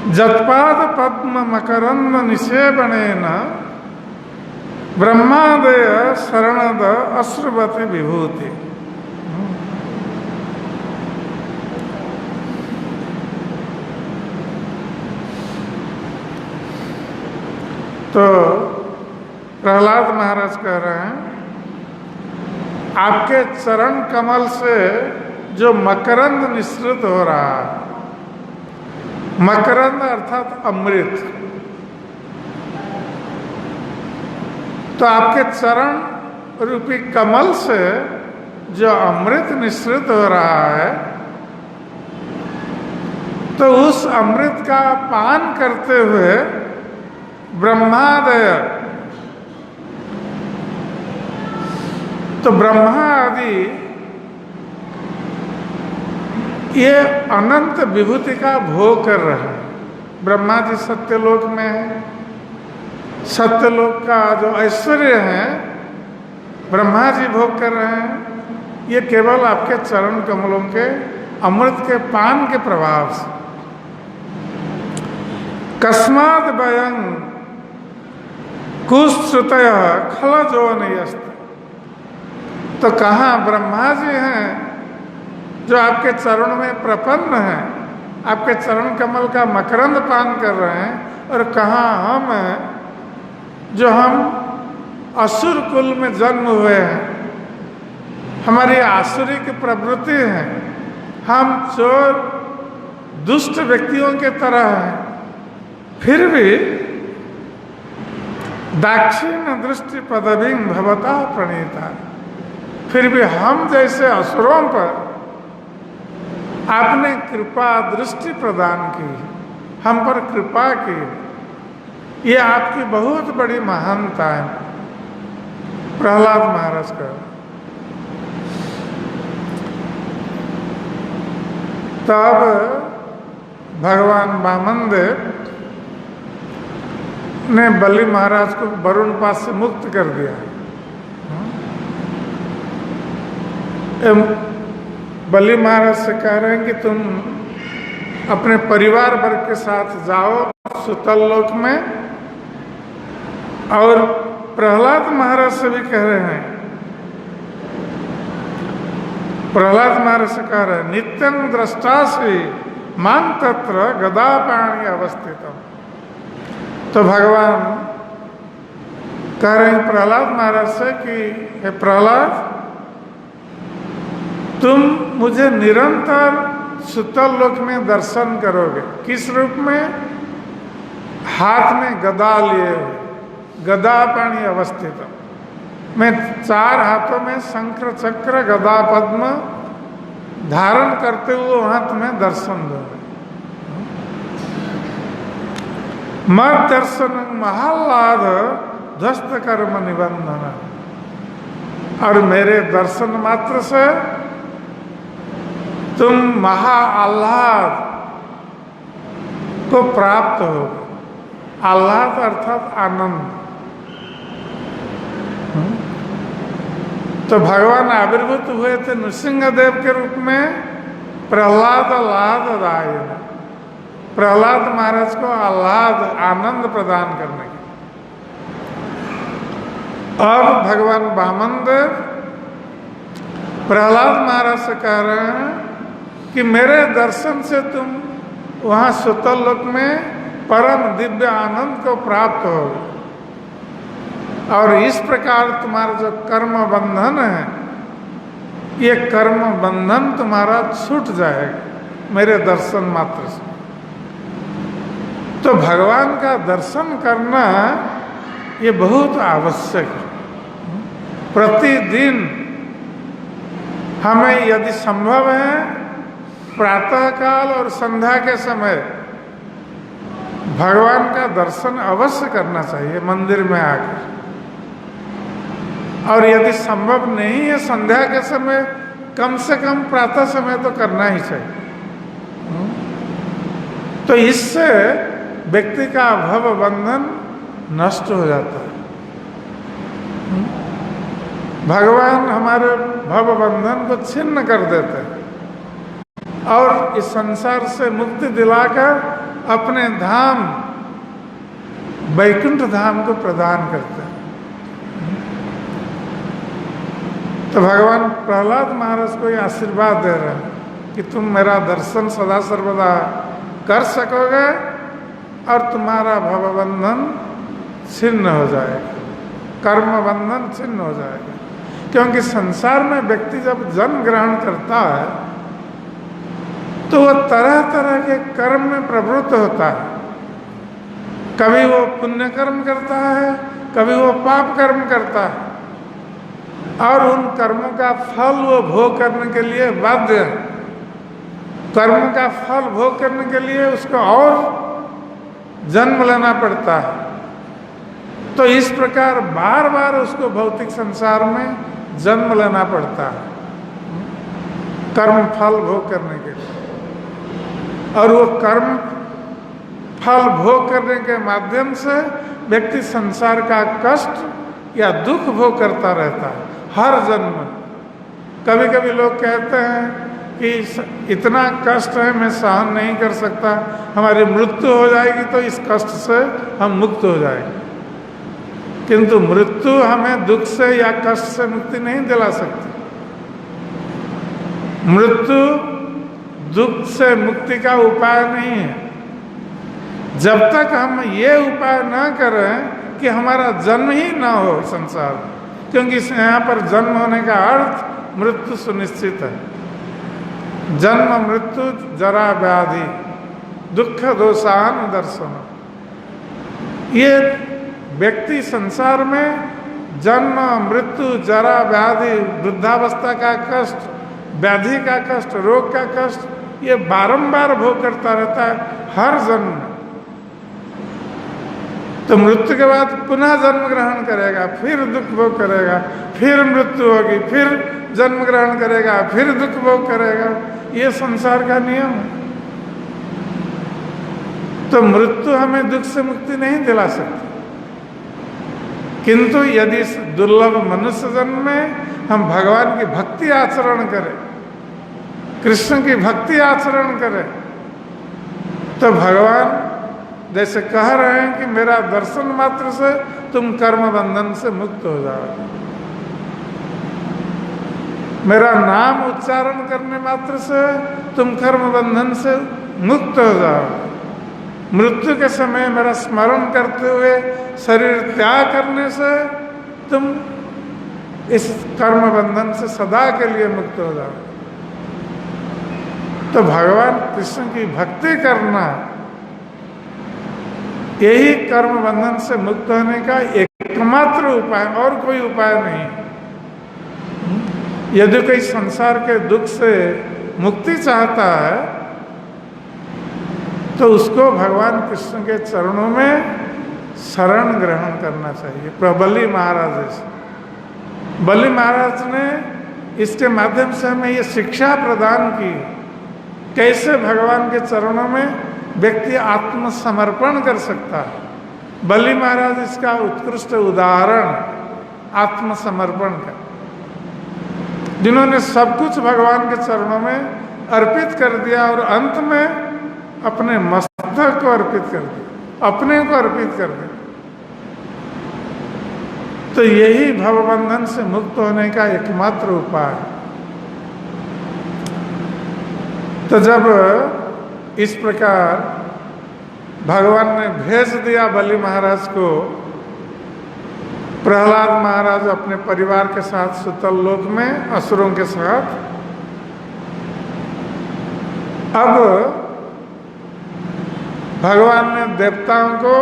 S1: जत्पाद पद्म मकरंद निषेवणेन ब्रह्मादय शरणद अश्रुवति विभूति। तो प्रहलाद महाराज कह रहे हैं, आपके चरण कमल से जो मकरंद निसृत हो रहा है, मकरंद अर्थात अमृत, तो आपके चरण रूपी कमल से जो अमृत निसृत हो रहा है, तो उस अमृत का पान करते हुए ब्रह्मादय, तो ब्रह्मा आदि ये अनंत विभूति का भोग कर रहे हैं। ब्रह्मा जी सत्यलोक में है, सत्यलोक का जो ऐश्वर्य है ब्रह्मा जी भोग कर रहे हैं। ये केवल आपके चरण कमलों के अमृत के पान के प्रभाव से। कस्माद वयं कुश्रुतय खलजोनयस्त, तो कहाँ ब्रह्मा जी हैं जो आपके चरण में प्रपन्न हैं, आपके चरण कमल का मकरंद पान कर रहे हैं, और कहाँ हम हैं जो हम असुर कुल में जन्म हुए हैं, हमारी आसुरी की प्रवृत्ति है, हम चोर दुष्ट व्यक्तियों के तरह हैं, फिर भी दाक्षिण्य दृष्टि पदवी भवता प्रणीता, फिर भी हम जैसे असुरों पर आपने कृपा दृष्टि प्रदान की, हम पर कृपा की। ये आपकी बहुत बड़ी महानता है। प्रहलाद महाराज का तब भगवान वामन देव ने बलि महाराज को वरुण पास से मुक्त कर दिया। बलि महाराज से कह रहे हैं कि तुम अपने परिवार वर्ग के साथ जाओ सुतल लोक में, और प्रहलाद महाराज से भी कह रहे हैं, प्रहलाद महाराज से कह रहे हैं, नित्यं द्रष्टासि मां तत्र गदापाणि अवस्थितम्। तो भगवान कह रहे हैं प्रहलाद महाराज से कि हे प्रहलाद, तुम मुझे निरंतर सुतल लोक में दर्शन करोगे। किस रूप में? हाथ में गदा लिए हुए, गदा पाणी अवस्थित, मैं चार हाथों में शंकर चक्र गदा पद्म धारण करते हुए वहां तुम्हें दर्शन दोगे। मत दर्शन महालाद ध्वस्त कर्म निबंधन, और मेरे दर्शन मात्र से तुम महा आह्लाद को प्राप्त हो। आह्लाद अर्थात आनंद। तो भगवान आविर्भूत हुए थे नृसिंहदेव के रूप में प्रहलाद आह्लाददायिन, प्रहलाद महाराज को आह्लाद आनंद प्रदान करने के। अब भगवान वामन देव प्रहलाद महाराज से कह रहे हैं कि मेरे दर्शन से तुम वहाँ सुतल लोक में परम दिव्य आनंद को प्राप्त होगे, और इस प्रकार तुम्हारा जो कर्म बंधन है, ये कर्म बंधन तुम्हारा छूट जाएगा मेरे दर्शन मात्र से। तो भगवान का दर्शन करना ये बहुत आवश्यक है। प्रतिदिन हमें यदि संभव है प्रातःकाल और संध्या के समय भगवान का दर्शन अवश्य करना चाहिए मंदिर में आकर। और यदि संभव नहीं है संध्या के समय, कम से कम प्रातः समय तो करना ही चाहिए। तो इससे व्यक्ति का भव बंधन नष्ट हो जाता है। भगवान हमारे भव बंधन को छिन्न कर देते हैं और इस संसार से मुक्ति दिलाकर अपने धाम वैकुंठ धाम को प्रदान करते हैं। तो भगवान प्रहलाद महाराज को ये आशीर्वाद दे रहे हैं कि तुम मेरा दर्शन सदा सर्वदा कर सकोगे और तुम्हारा भवबंधन छिन्न हो जाएगा, कर्म बंधन छिन्न हो जाएगा। क्योंकि संसार में व्यक्ति जब जन्म ग्रहण करता है तो वह तरह तरह के कर्म में प्रवृत्त होता है। कभी वो पुण्य कर्म करता है, कभी वो पाप कर्म करता है और उन कर्मों का फल वो भोग करने के लिए बाध्य है। कर्म का फल भोग करने के लिए उसको और जन्म लेना पड़ता है। तो इस प्रकार बार बार उसको भौतिक संसार में जन्म लेना पड़ता है कर्म फल भोग करने के लिए। और वो कर्म फल भोग करने के माध्यम से व्यक्ति संसार का कष्ट या दुख भोग करता रहता है हर जन्म में। कभी कभी लोग कहते हैं कि इतना कष्ट है, मैं सहन नहीं कर सकता, हमारी मृत्यु हो जाएगी तो इस कष्ट से हम मुक्त हो जाएंगे। किंतु मृत्यु हमें दुख से या कष्ट से मुक्ति नहीं दिला सकती। मृत्यु दुख से मुक्ति का उपाय नहीं है। जब तक हम ये उपाय ना करें कि हमारा जन्म ही ना हो संसार में, क्योंकि यहाँ पर जन्म होने का अर्थ मृत्यु सुनिश्चित है। जन्म मृत्यु जरा व्याधि दुख दोषान दर्शन। ये व्यक्ति संसार में जन्म मृत्यु जरा व्याधि वृद्धावस्था का कष्ट, व्याधि का कष्ट, रोग का कष्ट ये बारंबार भोग करता रहता है हर जन्म में। तो मृत्यु के बाद पुनः जन्म ग्रहण करेगा, फिर दुख भोग करेगा, फिर मृत्यु होगी, फिर जन्म ग्रहण करेगा, फिर दुख भोग करेगा। ये संसार का नियम है। तो मृत्यु हमें दुख से मुक्ति नहीं दिला सकती। किंतु यदि दुर्लभ मनुष्य जन्म में हम भगवान की भक्ति आचरण करें, कृष्ण की भक्ति आचरण करें, तो भगवान जैसे कह रहे हैं कि मेरा दर्शन मात्र से तुम कर्म बंधन से मुक्त हो जाओगे, मेरा नाम उच्चारण करने मात्र से तुम कर्म बंधन से मुक्त हो जाओगे, मृत्यु के समय मेरा स्मरण करते हुए शरीर त्याग करने से तुम इस कर्म बंधन से सदा के लिए मुक्त हो जाओगे। तो भगवान कृष्ण की भक्ति करना यही कर्म बंधन से मुक्त होने का एकमात्र उपाय, और कोई उपाय नहीं। यदि कोई संसार के दुख से मुक्ति चाहता है तो उसको भगवान कृष्ण के चरणों में शरण ग्रहण करना चाहिए। बलि महाराज जैसे बलि महाराज ने इसके माध्यम से हमें ये शिक्षा प्रदान की कैसे भगवान के चरणों में व्यक्ति आत्मसमर्पण कर सकता है। बलि महाराज इसका उत्कृष्ट उदाहरण आत्मसमर्पण का, जिन्होंने सब कुछ भगवान के चरणों में अर्पित कर दिया और अंत में अपने मस्तक को अर्पित कर दिया, अपने को अर्पित कर दिया। तो यही भवबंधन से मुक्त होने का एकमात्र उपाय है। तो जब इस प्रकार भगवान ने भेज दिया बलि महाराज को, प्रहलाद महाराज अपने परिवार के साथ सुतल लोक में असुरों के साथ, अब भगवान ने देवताओं को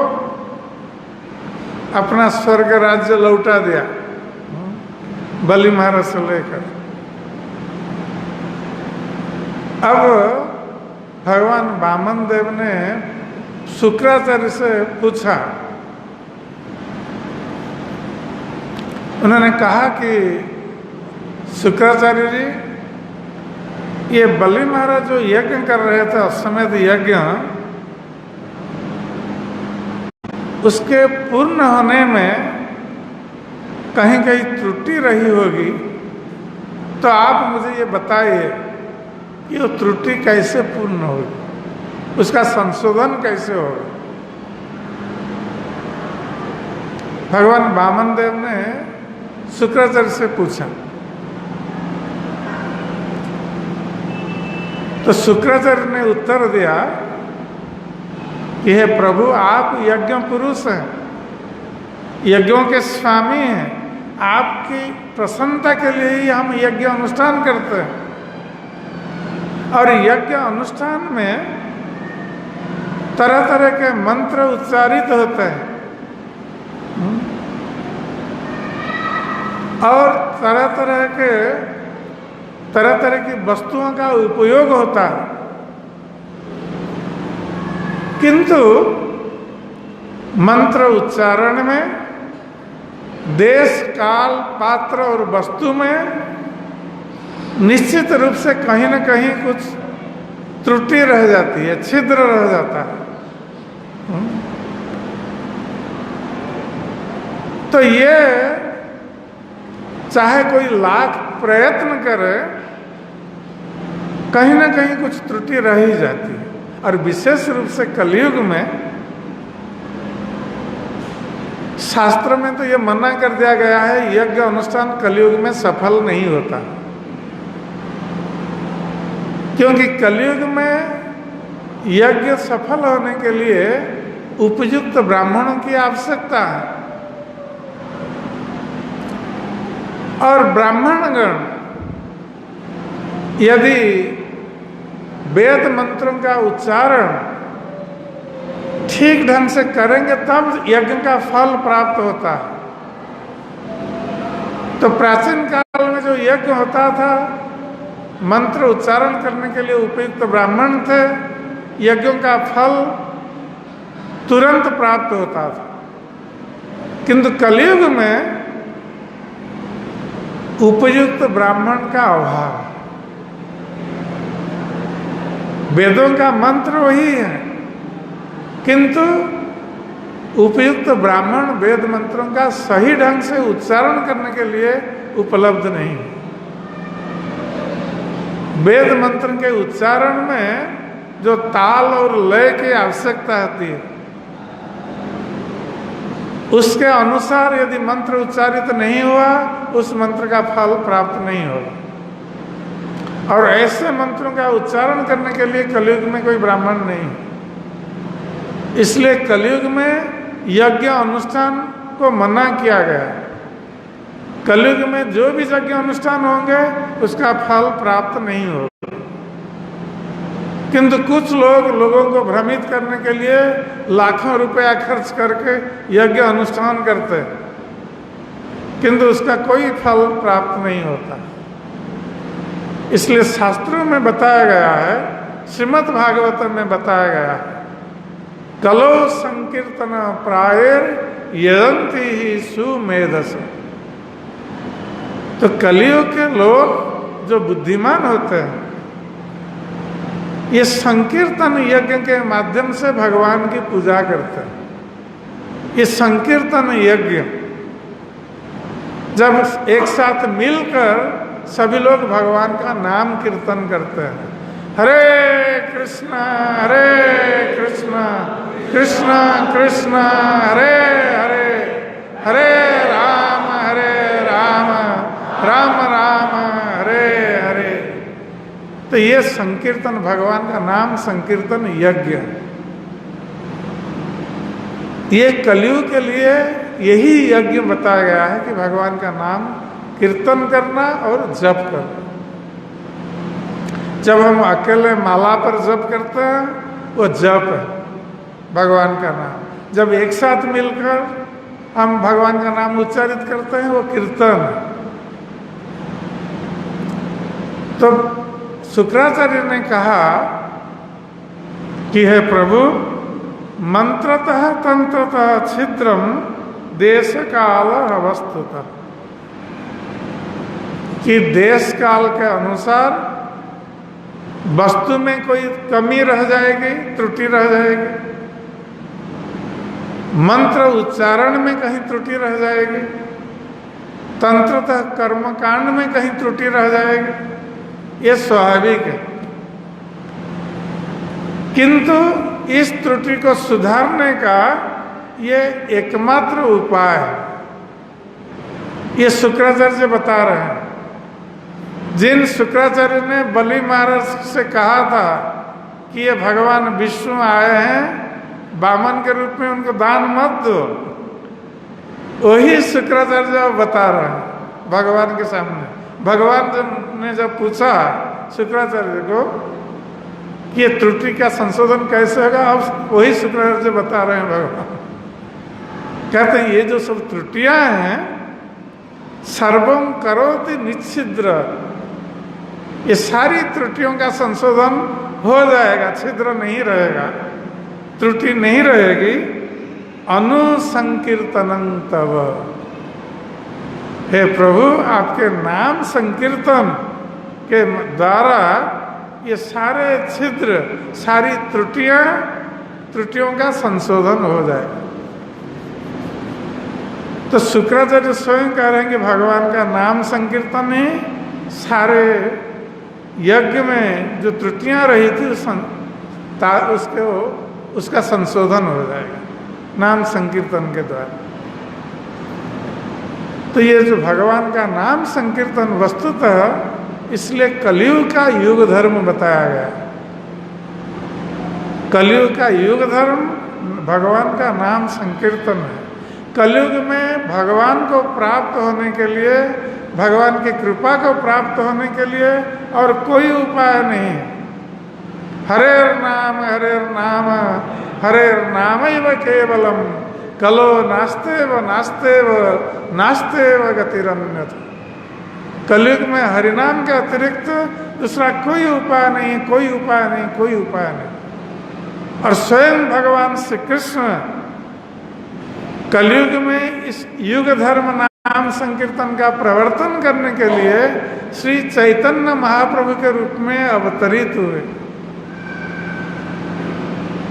S1: अपना स्वर्ग राज्य लौटा दिया बलि महाराज से लेकर। अब भगवान वामन देव ने शुक्राचार्य से पूछा, उन्होंने कहा कि शुक्राचार्य जी ये बलि महाराज जो यज्ञ कर रहे थे अश्वमेध यज्ञ, उसके पूर्ण होने में कहीं कहीं त्रुटि रही होगी, तो आप मुझे ये बताइए कि वो त्रुटि कैसे पूर्ण होगी, उसका संशोधन कैसे होगा। भगवान वामन देव ने शुक्राचार्य से पूछा, तो शुक्राचार्य ने उत्तर दिया कि हे प्रभु, आप यज्ञ पुरुष हैं, यज्ञों के स्वामी हैं, आपकी प्रसन्नता के लिए ही हम यज्ञ अनुष्ठान करते हैं। और यज्ञ अनुष्ठान में तरह तरह के मंत्र उच्चारित होते हैं और तरह तरह की वस्तुओं का उपयोग होता है, किंतु मंत्र उच्चारण में देश, काल, पात्र और वस्तु में निश्चित रूप से कहीं न कहीं कुछ त्रुटि रह जाती है, छिद्र रह जाता है। तो ये चाहे कोई लाख प्रयत्न करे, कहीं न कहीं कुछ त्रुटि रह ही जाती है। और विशेष रूप से कलयुग में शास्त्र में तो ये मना कर दिया गया है, यज्ञ अनुष्ठान कलयुग में सफल नहीं होता, क्योंकि कलयुग में यज्ञ सफल होने के लिए उपयुक्त ब्राह्मणों की आवश्यकता है। और ब्राह्मणगण यदि वेद मंत्रों का उच्चारण ठीक ढंग से करेंगे तब यज्ञ का फल प्राप्त होता है। तो प्राचीन काल में जो यज्ञ होता था, मंत्र उच्चारण करने के लिए उपयुक्त ब्राह्मण थे, यज्ञों का फल तुरंत प्राप्त होता था। किंतु कलयुग में उपयुक्त ब्राह्मण का अभाव। वेदों का मंत्र वही है, किंतु उपयुक्त ब्राह्मण वेद मंत्रों का सही ढंग से उच्चारण करने के लिए उपलब्ध नहीं। वेद मंत्र के उच्चारण में जो ताल और लय की आवश्यकता होती है, उसके अनुसार यदि मंत्र उच्चारित नहीं हुआ, उस मंत्र का फल प्राप्त नहीं होगा। और ऐसे मंत्रों का उच्चारण करने के लिए कलयुग में कोई ब्राह्मण नहीं। इसलिए कलयुग में यज्ञ अनुष्ठान को मना किया गया। कलयुग में जो भी यज्ञ अनुष्ठान होंगे उसका फल प्राप्त नहीं होगा। किंतु कुछ लोगों को भ्रमित करने के लिए लाखों रुपया खर्च करके यज्ञ अनुष्ठान करते हैं, किंतु उसका कोई फल प्राप्त नहीं होता। इसलिए शास्त्रों में बताया गया है, श्रीमद् भागवत में बताया गया है, कलो संकीर्तन प्रायर यजंती ही सुमेधस। तो कलियुग के लोग जो बुद्धिमान होते हैं, ये संकीर्तन यज्ञ के माध्यम से भगवान की पूजा करते हैं। ये संकीर्तन यज्ञ जब एक साथ मिलकर सभी लोग भगवान का नाम कीर्तन करते हैं, हरे कृष्णा कृष्ण कृष्ण हरे हरे, हरे राम राम राम हरे हरे। तो ये संकीर्तन, भगवान का नाम संकीर्तन यज्ञ, ये कलयुग के लिए यही यज्ञ बताया गया है कि भगवान का नाम कीर्तन करना और जप करना। जब हम अकेले माला पर जप करते हैं वो जप है, भगवान का नाम। जब एक साथ मिलकर हम भगवान का नाम उच्चारित करते हैं वो कीर्तन है। तो शुक्राचार्य ने कहा कि हे प्रभु, मंत्रतः तंत्रतः छिद्रम देश काल अवस्थितः, कि देश काल के अनुसार वस्तु में कोई कमी रह जाएगी, त्रुटि रह जाएगी, मंत्र उच्चारण में कहीं त्रुटि रह जाएगी, तंत्रतः कर्मकांड में कहीं त्रुटि रह जाएगी, ये स्वाभाविक है। किंतु इस त्रुटि को सुधारने का ये एकमात्र उपाय है, ये शुक्राचार्य बता रहे हैं। जिन शुक्राचार्य ने बलि महाराज से कहा था कि ये भगवान विष्णु आए हैं वामन के रूप में, उनको दान मत दो, वही शुक्राचार्य बता रहे हैं भगवान के सामने। भगवान ने जब पूछा शुक्राचार्य को कि ये त्रुटि का संशोधन कैसे होगा, अब वही शुक्राचार्य बता रहे हैं। भगवान कहते हैं ये जो सब त्रुटियां हैं, सर्वम करोति निच्छिद्र, ये सारी त्रुटियों का संशोधन हो जाएगा, छिद्र नहीं रहेगा, त्रुटि नहीं रहेगी। अनुसंकीर्तनं तव, हे प्रभु आपके नाम संकीर्तन के द्वारा ये सारे छिद्र, सारी त्रुटियों का संशोधन हो जाएगा। तो शुक्राचार्य स्वयं कह रहे हैं कि भगवान का नाम संकीर्तन ही सारे यज्ञ में जो त्रुटियां रही थी उसका संशोधन हो जाएगा नाम संकीर्तन के द्वारा। तो ये जो भगवान का नाम संकीर्तन वस्तुतः इसलिए कलयुग का युग धर्म बताया गया। कलयुग का युग धर्म भगवान का नाम संकीर्तन है। कलयुग में भगवान को प्राप्त होने के लिए, भगवान की कृपा को प्राप्त होने के लिए और कोई उपाय नहीं है। हरेर नाम हरेर नामैव केवलम कलो नास्तेव नास्तेव नास्तेव गतिरन्यत्। कलयुग में हरिनाम के अतिरिक्त दूसरा कोई उपाय नहीं, कोई उपाय नहीं, कोई उपाय नहीं। और स्वयं भगवान श्री कृष्ण कलयुग में इस युग धर्म नाम संकीर्तन का प्रवर्तन करने के लिए श्री चैतन्य महाप्रभु के रूप में अवतरित हुए।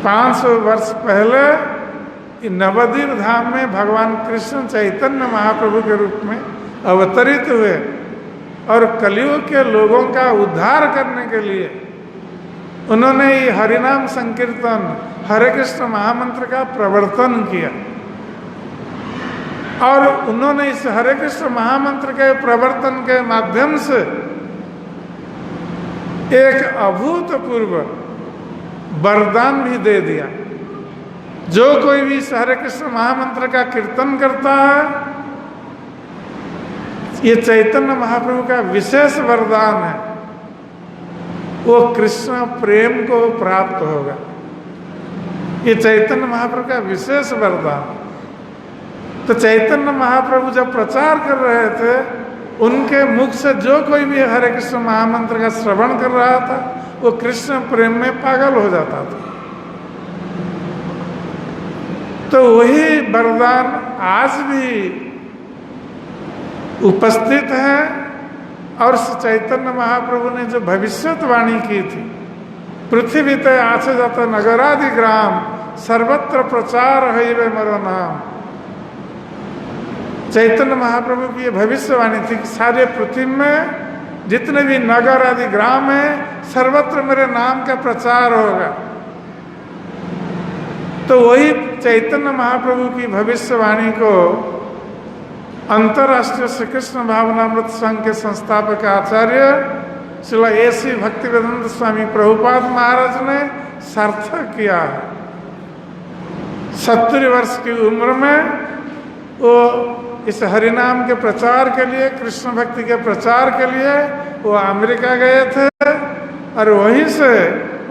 S1: 500 वर्ष पहले नवद्वीप धाम में भगवान कृष्ण चैतन्य महाप्रभु के रूप में अवतरित हुए और कलयुग के लोगों का उद्धार करने के लिए उन्होंने ये हरिनाम संकीर्तन हरे कृष्ण महामंत्र का प्रवर्तन किया। और उन्होंने इस हरे कृष्ण महामंत्र के प्रवर्तन के माध्यम से एक अभूतपूर्व वरदान भी दे दिया। जो कोई भी इस हरे कृष्ण महामंत्र का कीर्तन करता है, ये चैतन्य महाप्रभु का विशेष वरदान है, वो कृष्ण प्रेम को प्राप्त होगा। ये चैतन्य महाप्रभु का विशेष वरदान। तो चैतन्य महाप्रभु जब प्रचार कर रहे थे, उनके मुख से जो कोई भी हरे कृष्ण महामंत्र का श्रवण कर रहा था वो कृष्ण प्रेम में पागल हो जाता था। तो वही वरदान आज भी उपस्थित है। और चैतन्य महाप्रभु ने जो भविष्यवाणी की थी, पृथ्वी ते आछे जात नगरादि ग्राम सर्वत्र प्रचार है मरो नाम। चैतन्य महाप्रभु की ये भविष्यवाणी थी कि सारे पृथ्वी में जितने भी नगर आदि ग्राम है, सर्वत्र मेरे नाम का प्रचार होगा। तो वही चैतन्य महाप्रभु की भविष्यवाणी को अंतर्राष्ट्रीय श्री कृष्ण भावनामृत संघ के संस्थापक आचार्य श्रील A.C. भक्तिवेदांत स्वामी प्रभुपाद महाराज ने सार्थक किया है। 70 वर्ष की उम्र में वो इस हरिनाम के प्रचार के लिए, कृष्ण भक्ति के प्रचार के लिए वो अमेरिका गए थे। और वहीं से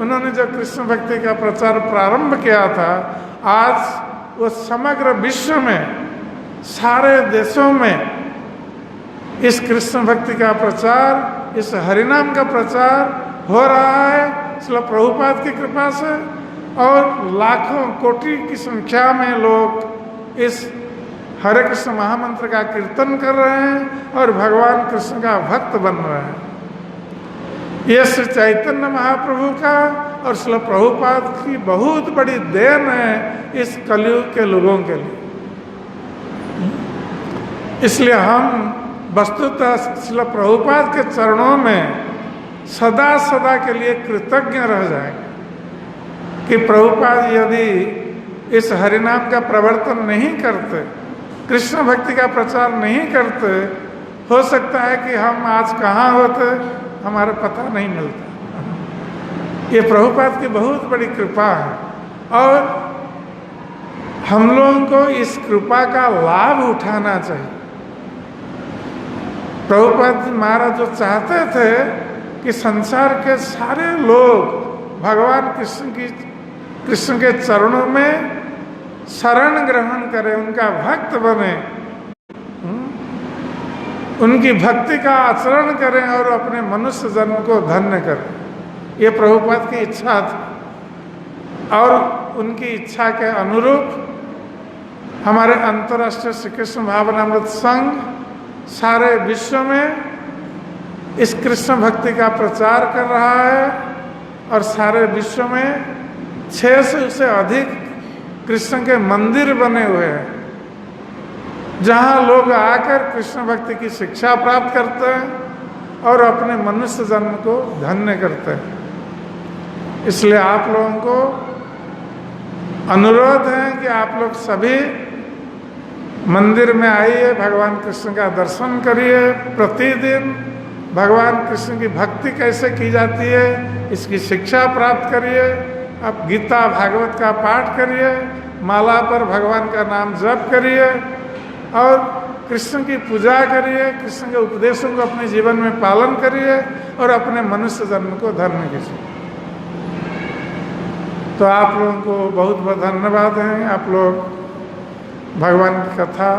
S1: उन्होंने जो कृष्ण भक्ति का प्रचार प्रारंभ किया था, आज वो समग्र विश्व में सारे देशों में इस कृष्ण भक्ति का प्रचार, इस हरिनाम का प्रचार हो रहा है श्रील प्रभुपाद की कृपा से। और लाखों कोटि की संख्या में लोग इस हरे कृष्ण महामंत्र का कीर्तन कर रहे हैं और भगवान कृष्ण का भक्त बन रहे हैं। ये श्री चैतन्य महाप्रभु का और श्रील प्रभुपाद की बहुत बड़ी देन है इस कलयुग के लोगों के लिए। इसलिए हम वस्तुतः श्रील प्रभुपाद के चरणों में सदा सदा के लिए कृतज्ञ रह जाएंगे कि प्रभुपाद यदि इस हरिनाम का प्रवर्तन नहीं करते, कृष्ण भक्ति का प्रचार नहीं करते, हो सकता है कि हम आज कहाँ होते हमारा पता नहीं मिलता। ये प्रभुपाद की बहुत बड़ी कृपा है और हम लोगों को इस कृपा का लाभ उठाना चाहिए। प्रभुपाद महाराज जो चाहते थे कि संसार के सारे लोग भगवान कृष्ण के चरणों में शरण ग्रहण करें, उनका भक्त बने, उनकी भक्ति का आचरण करें और अपने मनुष्य जन्म को धन्य करें। ये प्रभुपाद की इच्छा थी और उनकी इच्छा के अनुरूप हमारे अंतर्राष्ट्रीय श्री कृष्ण भावनामृत संघ सारे विश्व में इस कृष्ण भक्ति का प्रचार कर रहा है और सारे विश्व में 600 से अधिक कृष्ण के मंदिर बने हुए हैं जहाँ लोग आकर कृष्ण भक्ति की शिक्षा प्राप्त करते हैं और अपने मनुष्य जन्म को धन्य करते हैं। इसलिए आप लोगों को अनुरोध है कि आप लोग सभी मंदिर में आइए, भगवान कृष्ण का दर्शन करिए, प्रतिदिन भगवान कृष्ण की भक्ति कैसे की जाती है इसकी शिक्षा प्राप्त करिए। आप गीता भागवत का पाठ करिए, माला पर भगवान का नाम जप करिए और कृष्ण की पूजा करिए, कृष्ण के उपदेशों को अपने जीवन में पालन करिए और अपने मनुष्य जन्म को धन्य कीजिए। तो आप लोगों को बहुत बहुत धन्यवाद है। आप लोग भगवान की कथा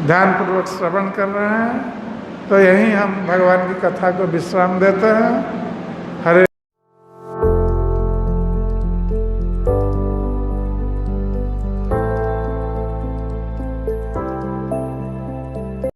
S1: ध्यानपूर्वक श्रवण कर रहे हैं, तो यहीं हम भगवान की कथा को विश्राम देते हैं।